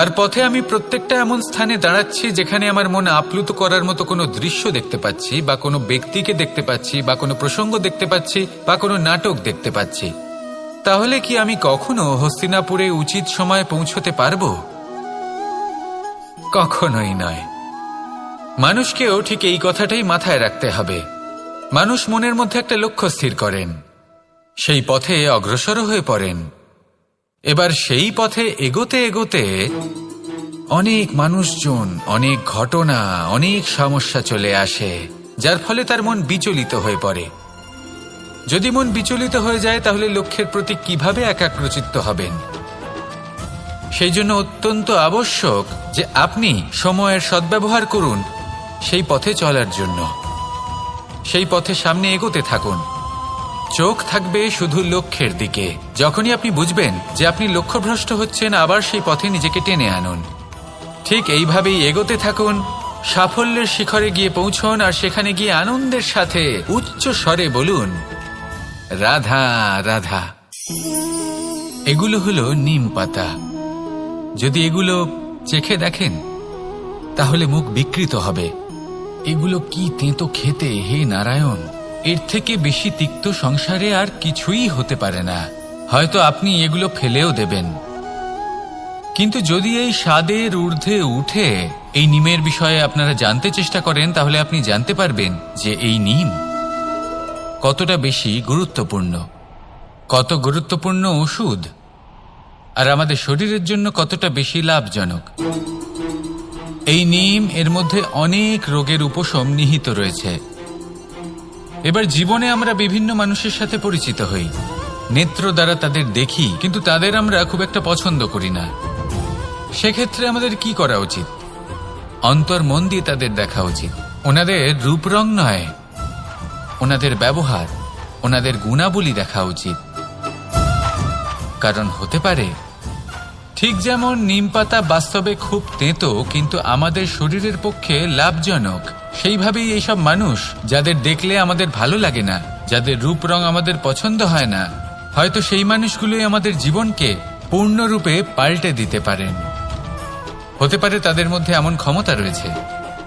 আর পথে আমি প্রত্যেকটা এমন স্থানে দাঁড়াচ্ছি যেখানে আমার মন আপ্লুত করার মতো কোনো দৃশ্য দেখতে পাচ্ছি, বা কোনো ব্যক্তিকে দেখতে পাচ্ছি, বা কোনো প্রসঙ্গ দেখতে পাচ্ছি, বা কোনো নাটক দেখতে পাচ্ছি। তাহলে কি আমি কখনো হস্তিনাপুরে উচিত সময়ে পৌঁছতে পারবো? কখনোই নয়। মানুষকেও ঠিক এই কথাটাই মাথায় রাখতে হবে। মানুষ মনের মধ্যে একটা লক্ষ্য স্থির করেন, সেই পথে অগ্রসর হয়ে পড়েন। এবার সেই পথে এগোতে এগোতে অনেক মানুষজন, অনেক ঘটনা, অনেক সমস্যা চলে আসে, যার ফলে তার মন বিচলিত হয়ে পড়ে। যদি মন বিচলিত হয়ে যায় তাহলে লক্ষ্যের প্রতি কিভাবে একাগ্রচিত্ত হবেন? সেই জন্য অত্যন্ত আবশ্যক যে আপনি সময়ের সদ্ব্যবহার করুন সেই পথে চলার জন্য। সেই পথে সামনে এগোতে থাকুন, চোখ থাকবে শুধু লক্ষ্যের দিকে। যখনই আপনি বুঝবেন যে আপনি লক্ষ্যভ্রষ্ট হচ্ছেন, আবার সেই পথে নিজেকে টেনে আনুন। ঠিক এইভাবেই এগোতে থাকুন, সাফল্যের শিখরে গিয়ে পৌঁছন, আর সেখানে গিয়ে আনন্দের সাথে উচ্চ স্বরে বলুন, রাধা রাধা। এগুলো হলো নিম পাতা। যদি এগুলো চেখে দেখেন তাহলে মুখ বিকৃত হবে। এগুলো কি তেঁতো খেতে, হে নারায়ণ! এর থেকে বেশি তিক্ত সংসারে আর কিছুই হতে পারে না। হয়তো আপনি এগুলো ফেলেও দেবেন, কিন্তু যদি এই স্বাদের ঊর্ধ্বে উঠে এই নিমের বিষয়ে আপনারা জানতে চেষ্টা করেন, তাহলে আপনি জানতে পারবেন যে এই নিম কতটা বেশি গুরুত্বপূর্ণ, কত গুরুত্বপূর্ণ ওষুধ, আর আমাদের শরীরের জন্য কতটা বেশি লাভজনক। এই নিম, এর মধ্যে অনেক রোগের উপশম নিহিত রয়েছে। এবার জীবনে আমরা বিভিন্ন মানুষের সাথে পরিচিত হই, নেত্র দ্বারা তাদের দেখি, কিন্তু তাদের আমরা খুব একটা পছন্দ করি না। সেক্ষেত্রে আমাদের কি করা উচিত? অন্তর মন দিয়ে তাদের দেখা উচিত। ওনাদের রূপ রং নয়, ওনাদের ব্যবহার, ওনাদের গুণাবলী দেখা উচিত। কারণ হতে পারে ঠিক যেমন নিম পাতা বাস্তবে খুব তেঁতো কিন্তু আমাদের শরীরের পক্ষে লাভজনক, সেইভাবেই এইসব মানুষ যাদের দেখলে আমাদের ভালো লাগে না, যাদের রূপ রং আমাদের পছন্দ হয় না, হয়তো সেই মানুষগুলোই আমাদের জীবনকে পূর্ণরূপে পাল্টে দিতে পারেন। হতে পারে তাদের মধ্যে এমন ক্ষমতা রয়েছে,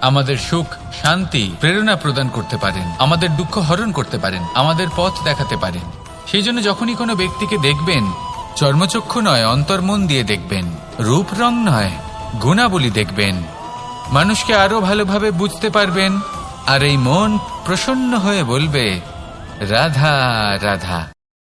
আমাদের সুখ, শান্তি, প্রেরণা প্রদান করতে পারেন, আমাদের দুঃখ হরণ করতে পারেন, আমাদের পথ দেখাতে পারেন। সেই জন্য যখনই কোনো ব্যক্তিকে দেখবেন, চর্মচক্ষু নয়, অন্তর্মন দিয়ে দেখবেন, রূপ রং নয়, গুণাবলী দেখবেন। মানুষকে আরো ভালোভাবে বুঝতে পারবেন, আর এই মন প্রসন্ন হয়ে বলবে, রাধা রাধা।